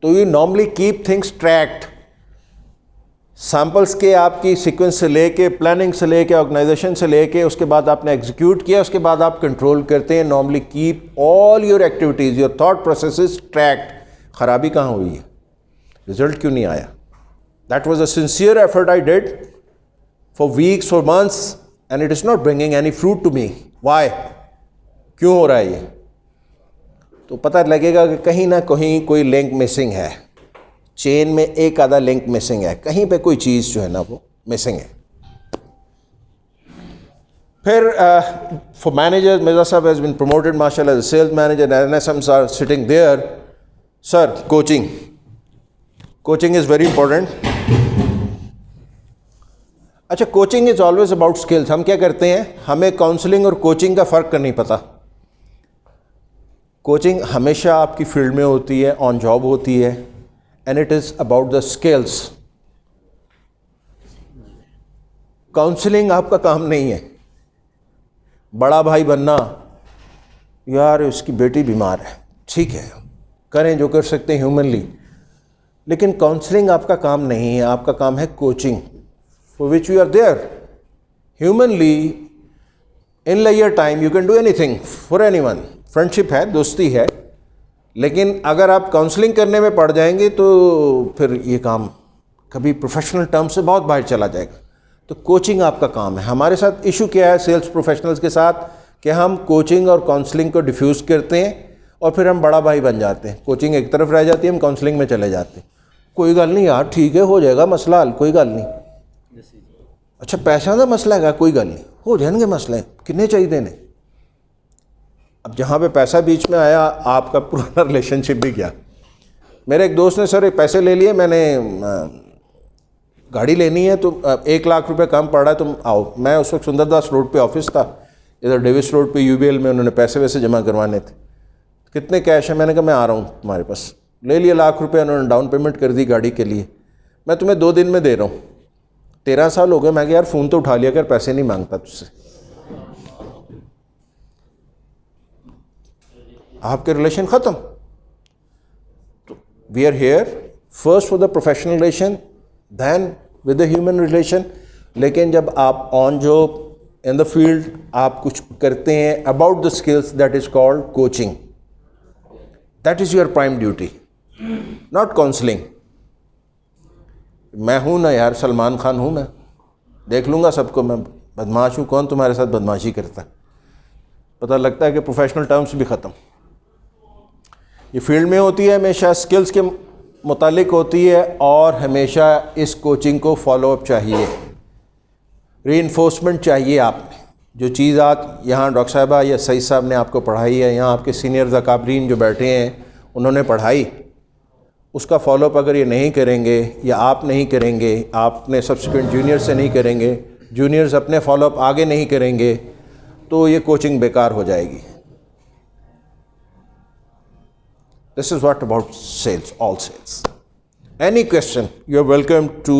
Speaker 1: तो you normally keep things tracked, samples के आपकी सीक्वेंस से लेके, प्लानिंग से लेके, ऑर्गेनाइजेशन से लेके, उसके बाद आपने एग्जीक्यूट किया, उसके बाद आप कंट्रोल करते हैं। Normally keep all your activities, your thought processes tracked. खराबी कहाँ हुई है? रिजल्ट क्यों नहीं आया? That was a sincere effort I did for weeks, for months, and it is not bringing any fruit to me. Why? क्यों हो रहा है ये? तो पता लगेगा कि कहीं ना कहीं कोई लिंक मिसिंग है, चेन में एक आधा लिंक मिसिंग है, कहीं पे कोई चीज़ जो है ना वो मिसिंग है। फिर for managers, Mirza sahab has been promoted माशाल्लाह as sales manager, NSMs are sitting there. Sir, coaching is very important. अच्छा, coaching is always about skills. हम क्या करते हैं, हमें काउंसलिंग और कोचिंग का फ़र्क नहीं पता। कोचिंग हमेशा आपकी फील्ड में होती है, ऑन जॉब होती है, and it is about the skills. Counselling आपका काम नहीं है। बड़ा भाई बनना, यार उसकी बेटी बीमार है, ठीक है, करें जो कर सकते हैं ह्यूमनली, लेकिन काउंसलिंग आपका काम नहीं है। आपका काम है coaching, for which you are there humanly. In लेयर time you can do anything for anyone. Friendship है, दोस्ती है, लेकिन अगर आप काउंसलिंग करने में पड़ जाएंगे तो फिर ये काम कभी प्रोफेशनल टर्म से बहुत बाहर चला जाएगा। तो कोचिंग आपका काम है। हमारे साथ इशू क्या है सेल्स प्रोफेशनल्स के साथ, कि हम कोचिंग और काउंसलिंग को डिफ्यूज़ करते हैं और फिर हम बड़ा भाई बन जाते हैं। कोचिंग एक तरफ रह जाती है, हम काउंसलिंग में चले जाते हैं। कोई गल नहीं यार, ठीक है, हो जाएगा मसला हल, कोई गल नहीं। अच्छा, पैसा का मसला है, कोई गल नहीं, हो जाएंगे मसले, कितने चाहिए ने। अब जहाँ पे पैसा बीच में आया, आपका पुराना रिलेशनशिप भी गया। मेरे एक दोस्त ने, सर पैसे ले लिए, मैंने गाड़ी लेनी है, तो 1 लाख रुपए कम पड़ रहा है, तुम आओ। मैं उस वक्त सुंदरदास रोड पे ऑफिस था, इधर डेविस रोड पे UBL में। उन्होंने पैसे वैसे जमा करवाने थे। कितने कैश है? मैंने कहा मैं आ रहा हूँ तुम्हारे पास। ले लिए 1 लाख रुपये, उन्होंने डाउन पेमेंट कर दी गाड़ी के लिए। मैं तुम्हें 2 दिन में दे रहा हूँ। 13 साल हो गए, मैं यार फ़ोन तो उठा लिया कर, पैसे नहीं मांगता तुझसे। आपके रिलेशन ख़त्म। We are here first for the professional relation, then with the human relation. लेकिन जब आप on job in the field आप कुछ करते हैं about the skills, that is called coaching. That is your prime duty, not counselling. मैं हूँ ना यार, सलमान खान हूँ मैं, देख लूँगा सबको, मैं बदमाश हूँ, कौन तुम्हारे साथ बदमाशी करता है। पता लगता है कि प्रोफेशनल टर्म्स भी ख़त्म। ये फील्ड में होती है, हमेशा स्किल्स के मुतालिक होती है, और हमेशा इस कोचिंग को फॉलोअप चाहिए, रीइंफोर्समेंट चाहिए। आपने जो चीज़ आप यहाँ डॉक्टर साहबा या सईद साहब ने आपको पढ़ाई है, यहाँ आपके सीनियर ज़काबरीन जो बैठे हैं उन्होंने पढ़ाई, उसका फॉलोअप अगर ये नहीं करेंगे या आप नहीं करेंगे, आपने सब्सिक्वेंट जूनियर से नहीं करेंगे, जूनियर्स अपने फॉलोअप आगे नहीं करेंगे, तो ये कोचिंग बेकार हो जाएगी। This is what about sales, all sales. Any question, you are welcome to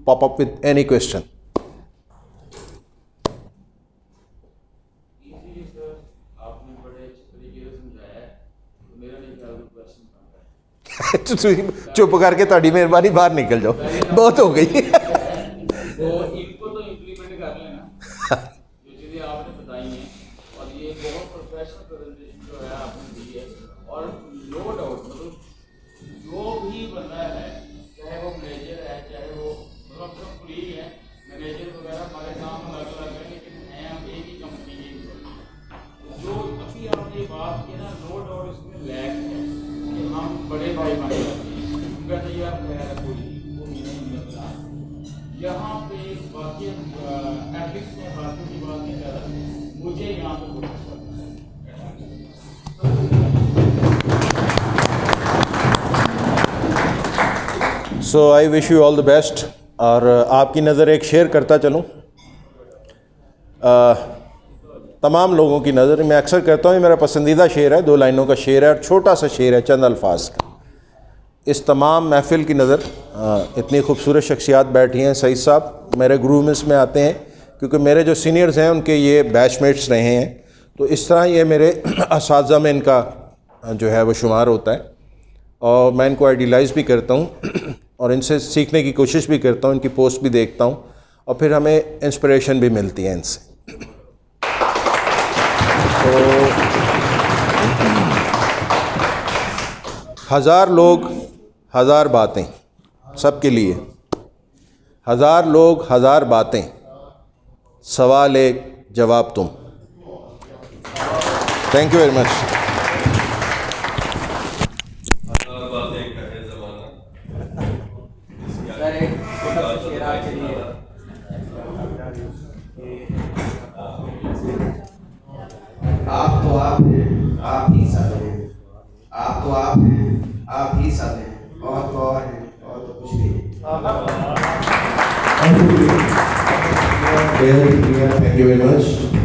Speaker 1: pop up with any question.
Speaker 4: Easy sir, आपने बड़े अच्छे तरीके से समझाया है, तो मेरा नहीं ख्याल कोई क्वेश्चन बनता है।
Speaker 1: ਤੁਸੀਂ ਚੁੱਪ ਕਰਕੇ ਤੁਹਾਡੀ ਮਿਹਰਬਾਨੀ ਬਾਹਰ ਨਿਕਲ ਜਾਓ, बहुत हो गई।
Speaker 4: तो इनको तो इम्प्लीमेंट कर लेना जो चीज़ें आपने बताई हैं, और ये बहुत प्रोफेशनल प्रेजेंटेशन जो है आपने दी है, और नो डाउट मतलब जो भी बंदा है, चाहे वो मैनेजर है, चाहे वो मतलब अपना कुलीग है, मैनेजर वगैरह हमारे नाम अलग अलग है, लेकिन हैं हम एक ही कंपनी के। जो अभी आपने बात की ना, नो डाउट इसमें लैक है कि हम बड़े भाई बने जाते हैं, उनका तो यार खैर कोई वो नहीं मिलता। यहाँ पे बाकी एथिक्स में बातों की बात नहीं कर रहा, मुझे यहाँ पे फोकस करना है।
Speaker 1: So I wish you all the best. और आपकी नज़र एक शेयर करता चलूँ, तमाम लोगों की नज़र, मैं अक्सर कहता हूँ ये मेरा पसंदीदा शेर है, 2 लाइनों का शेर है और छोटा सा शेर है, चंद अल्फाज का। इस तमाम महफिल की नज़र, इतनी खूबसूरत शख्सियात बैठी हैं। सईद साहब मेरे ग्रूमिस में आते हैं, क्योंकि मेरे जो सीनियर्स हैं उनके ये बैचमेट्स रहे हैं, तो इस तरह ये मेरे असातिज़ा में इनका जो है वो शुमार होता है, और मैं इनको आइडियलाइज़ भी करता हूँ और इनसे सीखने की कोशिश भी करता हूँ, इनकी पोस्ट भी देखता हूँ, और फिर हमें इंस्पिरेशन भी मिलती है इनसे। तो 1000 लोग 1000 बातें, सबके लिए 1000 लोग 1000 बातें, सवाल एक जवाब तुम। Thank you very much.
Speaker 9: आप तो आप हैं, आप ही सब हैं। आप तो आप हैं, आप ही सब हैं, और तो और हैं, और तो कुछ भी नहीं।
Speaker 1: Thank you very much.